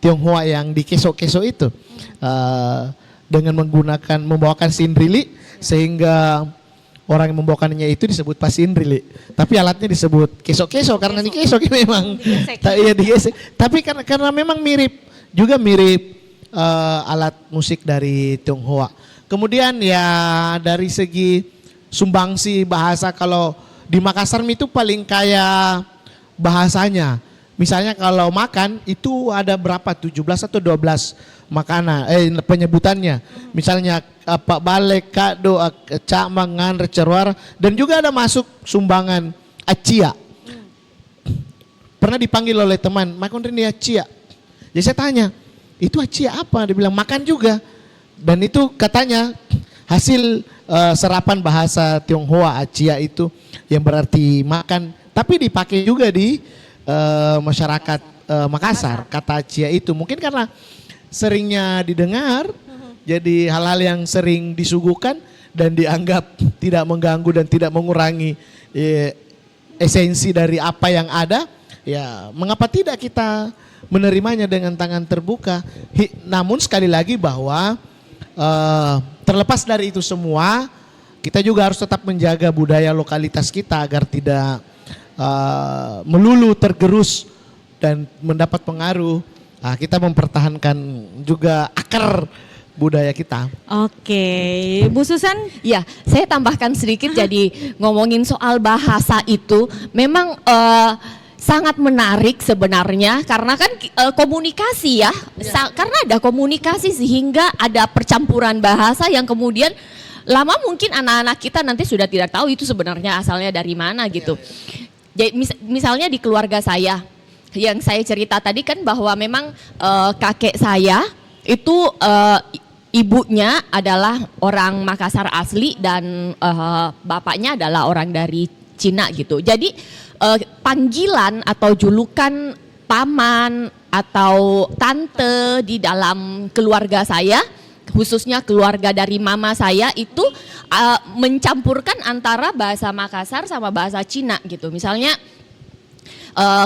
Tionghoa yang di keso-keso itu dengan membawakan sindrili sehingga orang yang membawakannya itu disebut pasindrili. Tapi alatnya disebut keso-keso karena ini keso memang digesek. Tapi karena memang mirip alat musik dari Tionghoa. Kemudian ya dari segi sumbangsi bahasa, kalau di Makassar itu paling kaya bahasanya. Misalnya kalau makan itu ada berapa? 17 atau 12 makanan penyebutannya. Misalnya apa balek, kado, cak, mangan, recerwar, dan juga ada masuk sumbangan acia. Pernah dipanggil oleh teman, "Makan ini acia." Jadi saya tanya, "Itu acia apa?" Dia bilang, "Makan juga." Dan itu katanya hasil serapan bahasa Tionghoa, acia itu yang berarti makan, tapi dipakai juga di masyarakat Makassar kata acia itu. Mungkin karena seringnya didengar, jadi hal-hal yang sering disuguhkan dan dianggap tidak mengganggu dan tidak mengurangi esensi dari apa yang ada, ya mengapa tidak kita menerimanya dengan tangan terbuka. Namun sekali lagi bahwa terlepas dari itu semua, kita juga harus tetap menjaga budaya lokalitas kita agar tidak melulu tergerus dan mendapat pengaruh. Kita mempertahankan juga akar budaya kita. Oke, Bu Susan? Ya, saya tambahkan sedikit. Jadi ngomongin soal bahasa itu memang sangat menarik sebenarnya karena kan komunikasi ya. Karena ada komunikasi sehingga ada percampuran bahasa yang kemudian lama mungkin anak-anak kita nanti sudah tidak tahu itu sebenarnya asalnya dari mana gitu. Jadi misalnya di keluarga saya yang saya cerita tadi kan bahwa memang kakek saya itu ibunya adalah orang Makassar asli dan bapaknya adalah orang dari Cina gitu. Jadi panggilan atau julukan paman atau tante di dalam keluarga saya, khususnya keluarga dari mama saya itu mencampurkan antara bahasa Makassar sama bahasa Cina gitu. Misalnya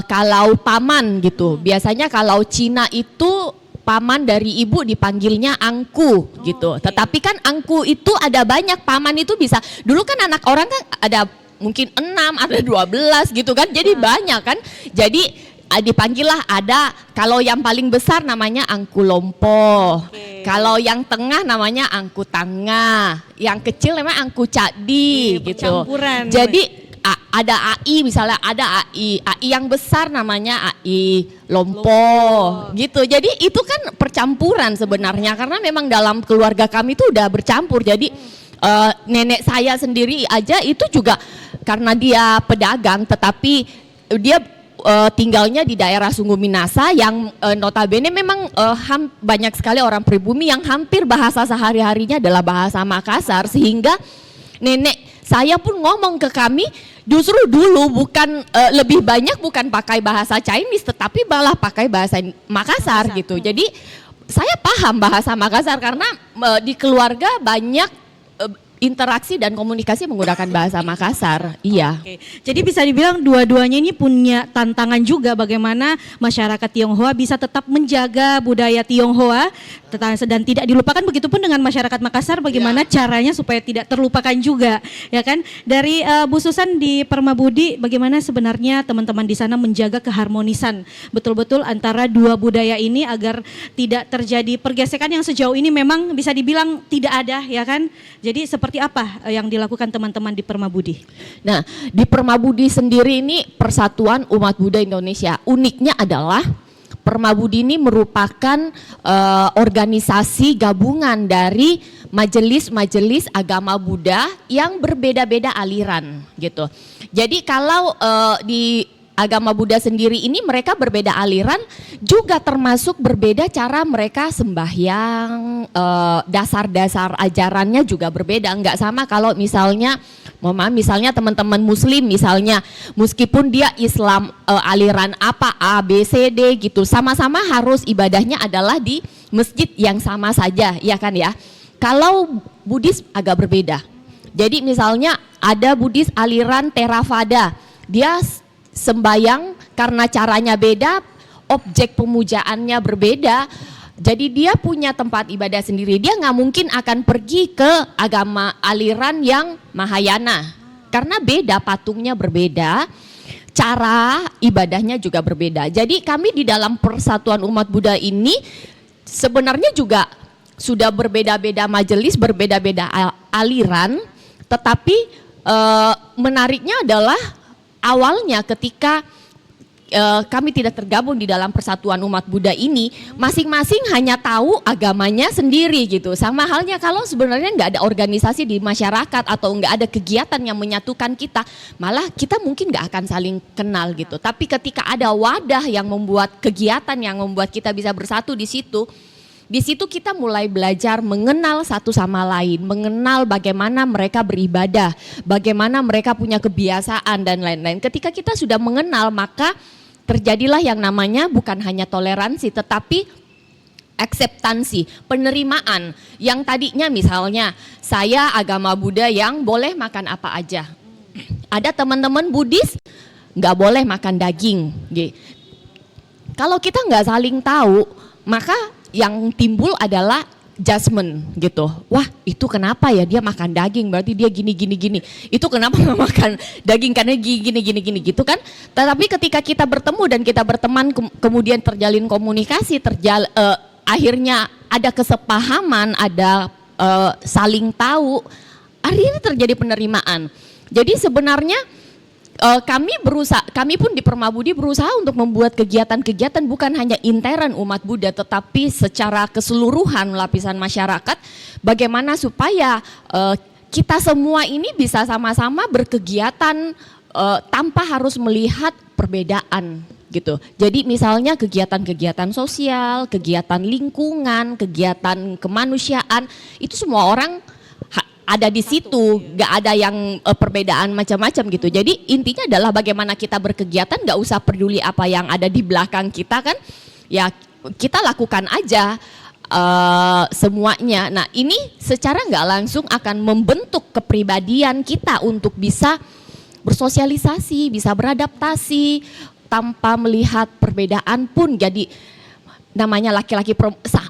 kalau paman gitu, biasanya kalau Cina itu paman dari ibu dipanggilnya angku gitu. Tetapi kan angku itu ada banyak, paman itu bisa. Dulu kan anak orang kan ada mungkin 6 atau 12 gitu kan. Jadi banyak kan. Jadi dipanggillah ada, kalau yang paling besar namanya angku lompo. Kalau yang tengah namanya angku tangga. Yang kecil namanya angku cadi gitu. Jadi ada AI misalnya, ada AI yang besar namanya AI lompo gitu. Jadi itu kan percampuran sebenarnya karena memang dalam keluarga kami itu udah bercampur. Jadi nenek saya sendiri aja itu juga karena dia pedagang tetapi dia tinggalnya di daerah Sungguh Minasa yang notabene memang banyak sekali orang pribumi yang hampir bahasa sehari-harinya adalah bahasa Makassar, sehingga nenek saya pun ngomong ke kami justru dulu bukan lebih banyak bukan pakai bahasa Chinese tetapi malah pakai bahasa Makassar gitu. Jadi saya paham bahasa Makassar karena di keluarga banyak interaksi dan komunikasi menggunakan bahasa Makassar. Iya. Oke. Jadi bisa dibilang dua-duanya ini punya tantangan juga bagaimana masyarakat Tionghoa bisa tetap menjaga budaya Tionghoa dan tidak dilupakan, begitupun dengan masyarakat Makassar bagaimana caranya supaya tidak terlupakan juga, ya kan? Dari Bu Susan di Permabudi, bagaimana sebenarnya teman-teman di sana menjaga keharmonisan betul-betul antara dua budaya ini agar tidak terjadi pergesekan yang sejauh ini memang bisa dibilang tidak ada, ya kan? Jadi seperti apa yang dilakukan teman-teman di Permabudi? Nah, di Permabudi sendiri ini Persatuan Umat Buddha Indonesia. Uniknya adalah Permabudi ini merupakan organisasi gabungan dari majelis-majelis agama Buddha yang berbeda-beda aliran gitu. Jadi kalau di agama Buddha sendiri ini mereka berbeda aliran, juga termasuk berbeda cara mereka sembahyang, dasar-dasar ajarannya juga berbeda. Enggak sama kalau misalnya, misalnya teman-teman Muslim misalnya, meskipun dia Islam aliran apa A, B, C, D gitu, sama-sama harus ibadahnya adalah di masjid yang sama saja, ya kan ya. Kalau Buddhis agak berbeda. Jadi misalnya ada Buddhis aliran Theravada, dia sembayang karena caranya beda, objek pemujaannya berbeda, jadi dia punya tempat ibadah sendiri. Dia nggak mungkin akan pergi ke agama aliran yang Mahayana karena beda, patungnya berbeda, cara ibadahnya juga berbeda. Jadi kami di dalam persatuan umat Buddha ini sebenarnya juga sudah berbeda-beda majelis, berbeda-beda aliran, tetapi menariknya adalah awalnya ketika kami tidak tergabung di dalam persatuan umat Buddha ini, masing-masing hanya tahu agamanya sendiri gitu. Sama halnya kalau sebenarnya nggak ada organisasi di masyarakat atau nggak ada kegiatan yang menyatukan kita, malah kita mungkin nggak akan saling kenal gitu. Tapi ketika ada wadah yang membuat kegiatan yang membuat kita bisa bersatu di situ kita mulai belajar mengenal satu sama lain, mengenal bagaimana mereka beribadah, bagaimana mereka punya kebiasaan dan lain-lain. Ketika kita sudah mengenal, maka terjadilah yang namanya bukan hanya toleransi tetapi akseptansi, penerimaan. Yang tadinya misalnya saya agama Buddha yang boleh makan apa aja. Ada teman-teman Buddhis nggak boleh makan daging. Kalau kita nggak saling tahu, maka yang timbul adalah judgment gitu. Wah, itu kenapa ya dia makan daging, berarti dia gini. Itu kenapa nggak makan daging karena gini gitu kan. Tetapi ketika kita bertemu dan kita berteman, kemudian terjalin komunikasi, akhirnya ada kesepahaman, ada saling tahu, akhirnya terjadi penerimaan. Jadi sebenarnya kami pun di Permabudi berusaha untuk membuat kegiatan-kegiatan bukan hanya intern umat Buddha, tetapi secara keseluruhan lapisan masyarakat, bagaimana supaya kita semua ini bisa sama-sama berkegiatan tanpa harus melihat perbedaan gitu. Jadi misalnya kegiatan-kegiatan sosial, kegiatan lingkungan, kegiatan kemanusiaan, itu semua orang ada di situ, nggak ada yang perbedaan macam-macam gitu. Jadi intinya adalah bagaimana kita berkegiatan, nggak usah peduli apa yang ada di belakang kita kan, ya kita lakukan aja semuanya. Nah ini secara nggak langsung akan membentuk kepribadian kita untuk bisa bersosialisasi, bisa beradaptasi tanpa melihat perbedaan pun. Jadi namanya laki-laki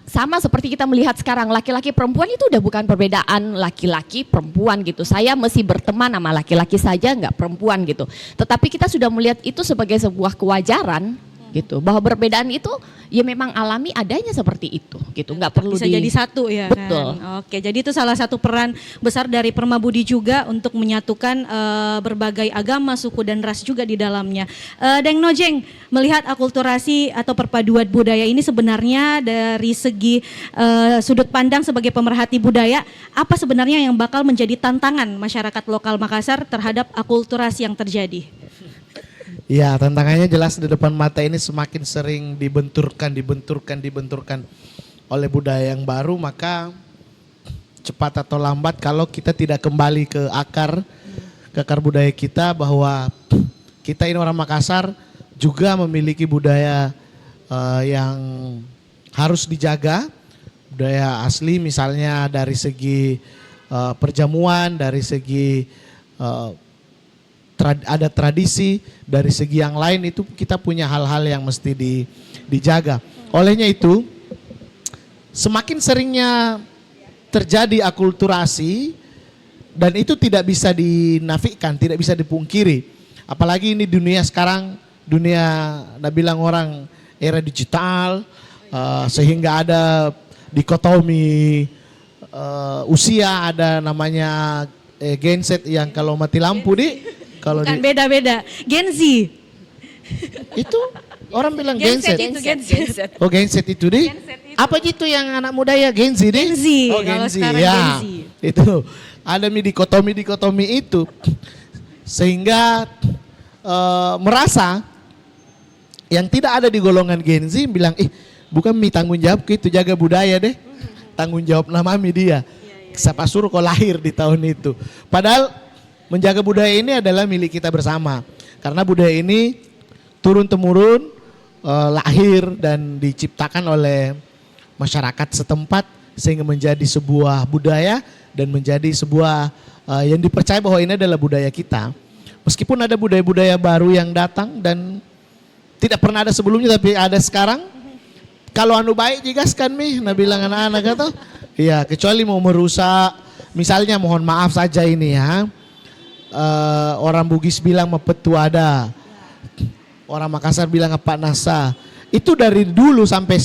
sama seperti kita melihat sekarang, laki-laki perempuan itu udah bukan perbedaan laki-laki perempuan gitu. Saya mesti berteman sama laki-laki saja, nggak perempuan gitu. Tetapi kita sudah melihat itu sebagai sebuah kewajaran gitu, bahwa perbedaan itu ya memang alami adanya seperti itu gitu, nggak perlu bisa jadi satu ya. Betul. Kan? Oke, jadi itu salah satu peran besar dari Permabudi juga untuk menyatukan berbagai agama, suku dan ras juga di dalamnya. Deng Nojeng, melihat akulturasi atau perpaduan budaya ini sebenarnya dari segi sudut pandang sebagai pemerhati budaya, apa sebenarnya yang bakal menjadi tantangan masyarakat lokal Makassar terhadap akulturasi yang terjadi? Ya, tantangannya jelas di depan mata ini semakin sering dibenturkan oleh budaya yang baru, maka cepat atau lambat kalau kita tidak kembali ke akar budaya kita, bahwa kita ini orang Makassar juga memiliki budaya yang harus dijaga, budaya asli misalnya dari segi perjamuan, dari segi ada tradisi, dari segi yang lain itu kita punya hal-hal yang mesti dijaga. Olehnya itu semakin seringnya terjadi akulturasi dan itu tidak bisa dinafikan, tidak bisa dipungkiri. Apalagi ini dunia sekarang, dunia bilang orang era digital, sehingga ada dikotomi usia, ada namanya genset yang kalau mati lampu kalau bukan beda-beda, Gen Z. Itu orang bilang genset. Genset. Oh genset itu apa gitu yang anak muda ya Gen Z Gen Z. Oh Gen Z ya. Itu ada dikotomi itu sehingga merasa yang tidak ada di golongan Gen Z bilang, bukan mi tanggung jawab itu jaga budaya deh. Tanggung jawab mami dia. Siapa suruh kau lahir di tahun itu. Padahal menjaga budaya ini adalah milik kita bersama. Karena budaya ini turun-temurun lahir dan diciptakan oleh masyarakat setempat sehingga menjadi sebuah budaya dan menjadi sebuah yang dipercaya bahwa ini adalah budaya kita. Meskipun ada budaya-budaya baru yang datang dan tidak pernah ada sebelumnya tapi ada sekarang. Kalau anu baik jigaskan mi, nah bilang anak-anak kata. Iya, kecuali mau merusak, misalnya mohon maaf saja ini ya. Orang Bugis bilang mepetuada. Orang Makassar bilang apa nasa. Itu dari dulu sampai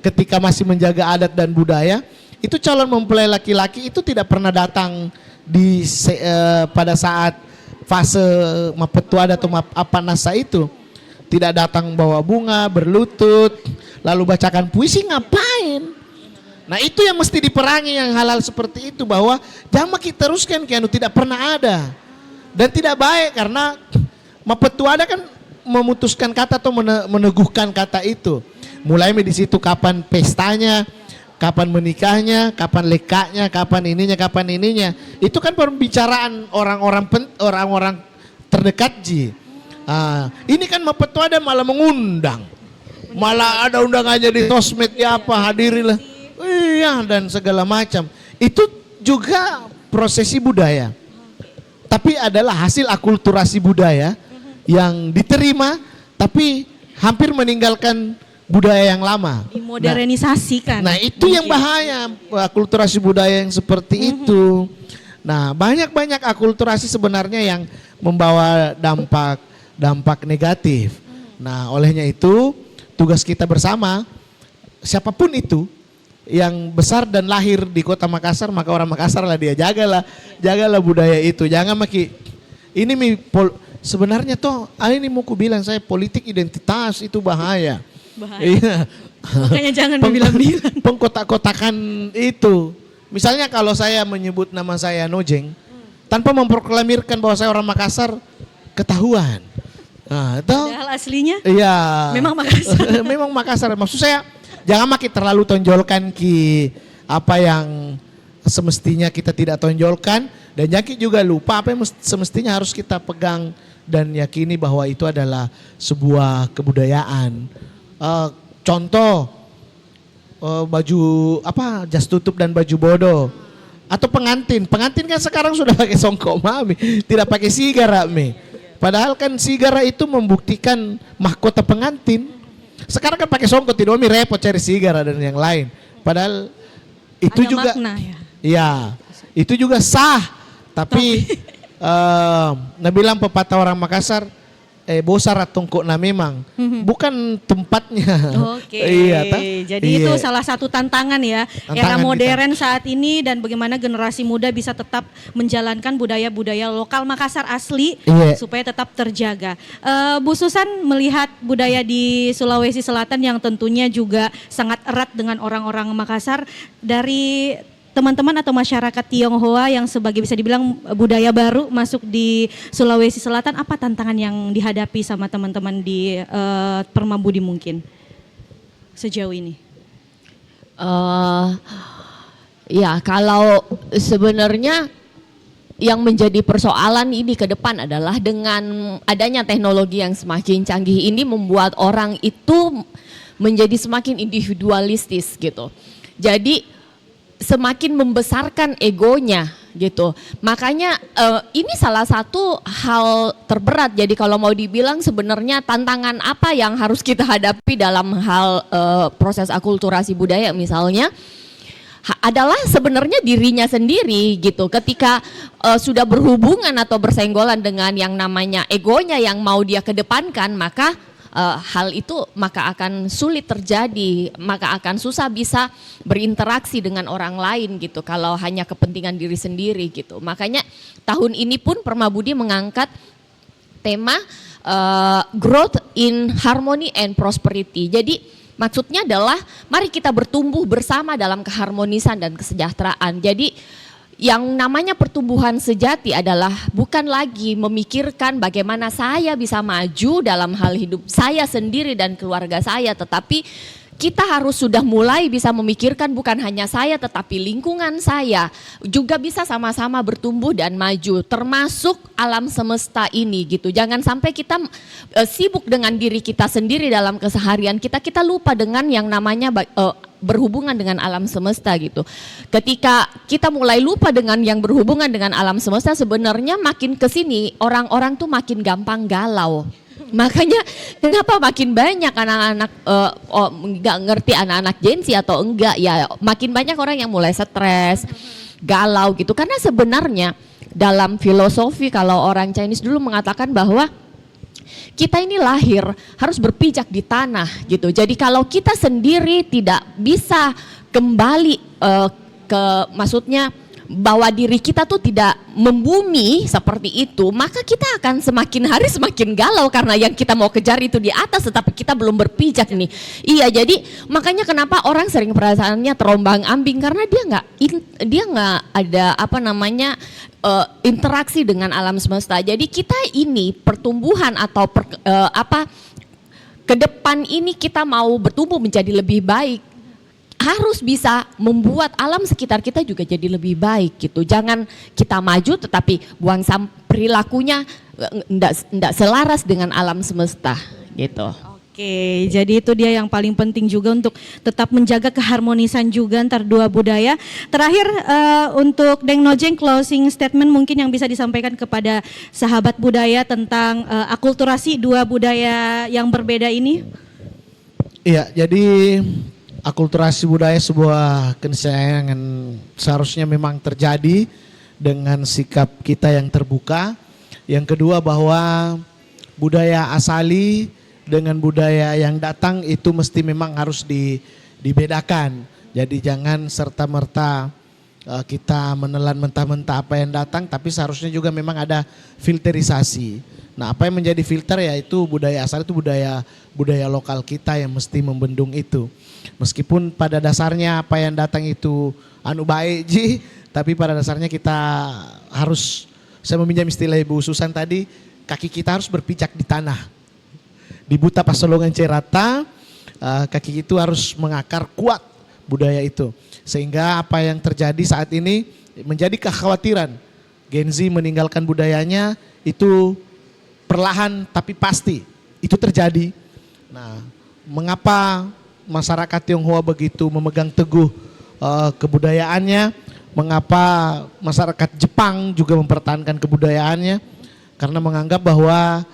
ketika masih menjaga adat dan budaya, itu calon mempelai laki-laki itu tidak pernah datang pada saat fase mepetuada atau apa nasa itu. Tidak datang bawa bunga, berlutut, lalu bacakan puisi, ngapain? Nah itu yang mesti diperangi yang hal-hal seperti itu, bahwa jangan kita teruskan kianu tidak pernah ada. Dan tidak baik karena mepetuada kan memutuskan kata atau meneguhkan kata itu. Mulai di situ kapan pestanya, kapan menikahnya, kapan lekaknya, kapan ininya. Itu kan pembicaraan orang-orang terdekat ji. Ini kan mepetuada malah mengundang. Malah ada undangannya di sosmed ya apa hadirilah. Iya dan segala macam. Itu juga prosesi budaya. Tapi adalah hasil akulturasi budaya yang diterima tapi hampir meninggalkan budaya yang lama. Dimodernisasikan. Nah itu yang bahaya, akulturasi budaya yang seperti itu. Nah banyak-banyak akulturasi sebenarnya yang membawa dampak negatif. Nah olehnya itu tugas kita bersama, siapapun itu yang besar dan lahir di kota Makassar, maka orang Makassar lah dia jagalah budaya itu. Jangan ini sebenarnya toh ini mau ku bilang saya politik identitas itu bahaya. Iya. Makanya jangan bilang-bilang. Pengkotak-kotakan itu. Misalnya kalau saya menyebut nama saya Nojeng tanpa memproklamirkan bahwa saya orang Makassar, ketahuan. Nah, itu padahal aslinya iya. Memang Makassar. Memang Makassar. Maksud saya jangan makin terlalu tonjolkan apa yang semestinya kita tidak tonjolkan, dan jangan juga lupa apa yang semestinya harus kita pegang dan yakini bahwa itu adalah sebuah kebudayaan. Contoh baju jas tutup dan baju bodoh. Atau pengantin kan sekarang sudah pakai songkok mami, tidak pakai sigara mi. Padahal kan sigara itu membuktikan mahkota pengantin. Sekarang kan pakai songkok, tidak mi repot cari sigara dan yang lain. Padahal itu ada juga makna, ya. Iya, itu juga sah. Tapi bilang pepatah orang Makassar, bosar tongkok na memang bukan tempatnya. Oke. Iya, jadi itu salah satu tantangan ya, era modern saat ini, dan bagaimana generasi muda bisa tetap menjalankan budaya-budaya lokal Makassar asli supaya tetap terjaga. Bu Susan melihat budaya di Sulawesi Selatan yang tentunya juga sangat erat dengan orang-orang Makassar, dari teman-teman atau masyarakat Tionghoa yang sebagai bisa dibilang budaya baru masuk di Sulawesi Selatan, apa tantangan yang dihadapi sama teman-teman di Permabudi mungkin sejauh ini? Ya kalau sebenarnya yang menjadi persoalan ini ke depan adalah dengan adanya teknologi yang semakin canggih ini membuat orang itu menjadi semakin individualistis gitu. Jadi semakin membesarkan egonya gitu. Makanya ini salah satu hal terberat. Jadi kalau mau dibilang sebenarnya tantangan apa yang harus kita hadapi dalam hal proses akulturasi budaya misalnya adalah sebenarnya dirinya sendiri gitu. Ketika sudah berhubungan atau bersenggolan dengan yang namanya egonya yang mau dia kedepankan, maka hal itu maka akan sulit terjadi, maka akan susah bisa berinteraksi dengan orang lain gitu kalau hanya kepentingan diri sendiri gitu. Makanya tahun ini pun Permabudi mengangkat tema growth in harmony and prosperity. Jadi maksudnya adalah mari kita bertumbuh bersama dalam keharmonisan dan kesejahteraan. Jadi yang namanya pertumbuhan sejati adalah bukan lagi memikirkan bagaimana saya bisa maju dalam hal hidup saya sendiri dan keluarga saya, tetapi kita harus sudah mulai bisa memikirkan bukan hanya saya tetapi lingkungan saya juga bisa sama-sama bertumbuh dan maju, termasuk alam semesta ini gitu. Jangan sampai kita sibuk dengan diri kita sendiri dalam keseharian kita, kita lupa dengan yang namanya berhubungan dengan alam semesta gitu. Ketika kita mulai lupa dengan yang berhubungan dengan alam semesta, sebenarnya makin kesini orang-orang tuh makin gampang galau. Makanya kenapa makin banyak anak-anak nggak ngerti anak-anak Gen Z atau enggak ya, makin banyak orang yang mulai stres, galau gitu. Karena sebenarnya dalam filosofi kalau orang Chinese dulu mengatakan bahwa kita ini lahir harus berpijak di tanah gitu. Jadi kalau kita sendiri tidak bisa kembali maksudnya bahwa diri kita tuh tidak membumi seperti itu, maka kita akan semakin hari semakin galau karena yang kita mau kejar itu di atas tetapi kita belum berpijak nih. Iya, jadi makanya kenapa orang sering perasaannya terombang-ambing karena dia nggak ada apa namanya interaksi dengan alam semesta. Jadi kita ini pertumbuhan atau ke depan ini kita mau bertumbuh menjadi lebih baik, harus bisa membuat alam sekitar kita juga jadi lebih baik gitu. Jangan kita maju tetapi buang perilakunya enggak selaras dengan alam semesta gitu. Oke, jadi itu dia yang paling penting juga untuk tetap menjaga keharmonisan juga antar dua budaya. Terakhir untuk Deng Nojeng, closing statement mungkin yang bisa disampaikan kepada sahabat budaya tentang akulturasi dua budaya yang berbeda ini. Iya, jadi akulturasi budaya sebuah keniscayaan yang seharusnya memang terjadi dengan sikap kita yang terbuka. Yang kedua bahwa budaya asali dengan budaya yang datang itu mesti memang harus dibedakan. Jadi jangan serta-merta kita menelan mentah-mentah apa yang datang, tapi seharusnya juga memang ada filterisasi. Nah, apa yang menjadi filter yaitu budaya asal, itu budaya lokal kita yang mesti membendung itu. Meskipun pada dasarnya apa yang datang itu baik tapi pada dasarnya kita harus, saya meminjam istilah Ibu Susan tadi, kaki kita harus berpijak di tanah. Di Buta Pasolongan Cerata, kaki itu harus mengakar kuat budaya itu. Sehingga apa yang terjadi saat ini menjadi kekhawatiran. Gen Z meninggalkan budayanya itu perlahan tapi pasti itu terjadi. Nah, mengapa masyarakat Tionghoa begitu memegang teguh kebudayaannya? Mengapa masyarakat Jepang juga mempertahankan kebudayaannya? Karena menganggap bahwa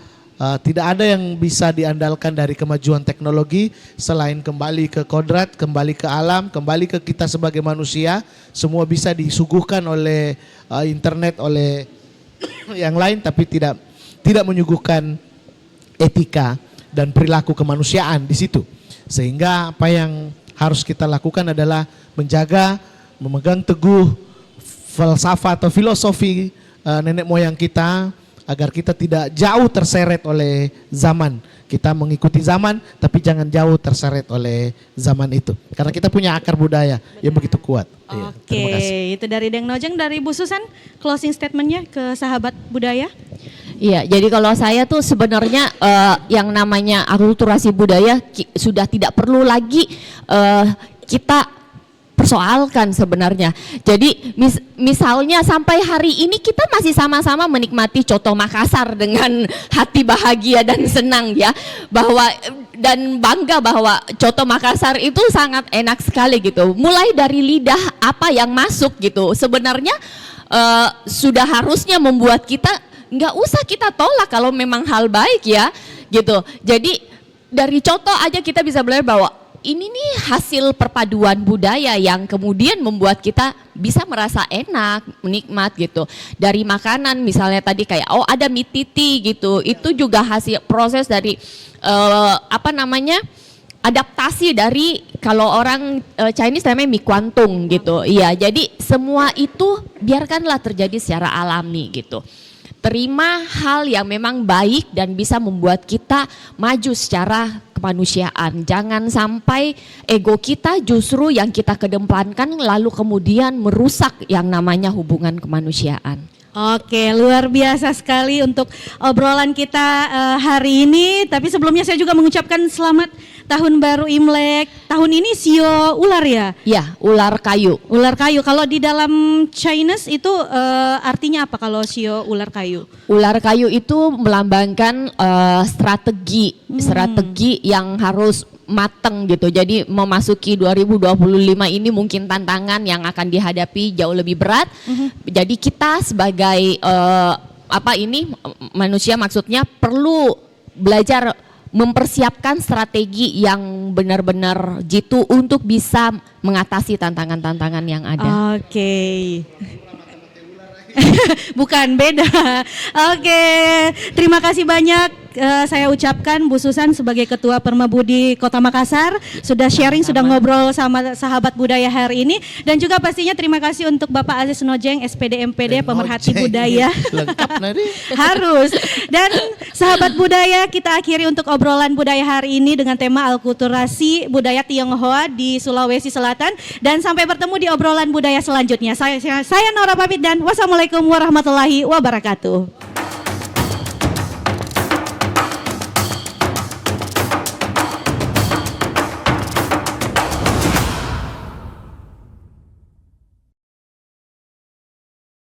tidak ada yang bisa diandalkan dari kemajuan teknologi selain kembali ke kodrat, kembali ke alam, kembali ke kita sebagai manusia. Semua bisa disuguhkan oleh internet, oleh yang lain, tapi tidak menyuguhkan etika dan perilaku kemanusiaan di situ. Sehingga apa yang harus kita lakukan adalah menjaga, memegang teguh falsafah atau filosofi nenek moyang kita, agar kita tidak jauh terseret oleh zaman. Kita mengikuti zaman tapi jangan jauh terseret oleh zaman itu. Karena kita punya akar budaya yang begitu kuat. Oke, itu dari Deng Nojeng. Dari Bu Susan, closing statementnya ke sahabat budaya. Iya, jadi kalau saya tuh sebenarnya yang namanya akulturasi budaya sudah tidak perlu lagi kita persoalkan sebenarnya. Jadi misalnya sampai hari ini kita masih sama-sama menikmati coto Makassar dengan hati bahagia dan senang ya, bahwa dan bangga bahwa coto Makassar itu sangat enak sekali gitu. Mulai dari lidah apa yang masuk gitu, sebenarnya sudah harusnya membuat kita nggak usah kita tolak kalau memang hal baik ya gitu. Jadi dari coto aja kita bisa belajar bahwa ini nih hasil perpaduan budaya yang kemudian membuat kita bisa merasa enak, menikmat gitu. Dari makanan misalnya tadi kayak ada mie titi gitu, itu juga hasil proses dari adaptasi dari, kalau orang Chinese namanya mie kuantung gitu. Iya, jadi semua itu biarkanlah terjadi secara alami gitu. Terima hal yang memang baik dan bisa membuat kita maju secara kemanusiaan. Jangan sampai ego kita justru yang kita kedepankan lalu kemudian merusak yang namanya hubungan kemanusiaan. Oke, luar biasa sekali untuk obrolan kita hari ini. Tapi sebelumnya saya juga mengucapkan selamat Tahun Baru Imlek. Tahun ini Sio ular ya? Ya, ular kayu. Ular kayu. Kalau di dalam Chinese itu artinya apa kalau Sio ular kayu? Ular kayu itu melambangkan strategi yang harus mateng gitu. Jadi memasuki 2025 ini mungkin tantangan yang akan dihadapi jauh lebih berat. Jadi kita sebagai manusia maksudnya perlu belajar mempersiapkan strategi yang benar-benar jitu untuk bisa mengatasi tantangan-tantangan yang ada. Oke. Bukan, beda. Oke, terima kasih banyak saya ucapkan Bu Susan sebagai Ketua Permabudi Kota Makassar sudah sharing, sudah ngobrol sama sahabat budaya hari ini, dan juga pastinya terima kasih untuk Bapak Aziz Nojeng SPD MPD pemerhati budaya. Lengkap nanti. Harus. Dan sahabat budaya, kita akhiri untuk obrolan budaya hari ini dengan tema alkulturasi budaya Tionghoa di Sulawesi Selatan, dan sampai bertemu di obrolan budaya selanjutnya. Saya Nora pamit dan wassalamualaikum warahmatullahi wabarakatuh.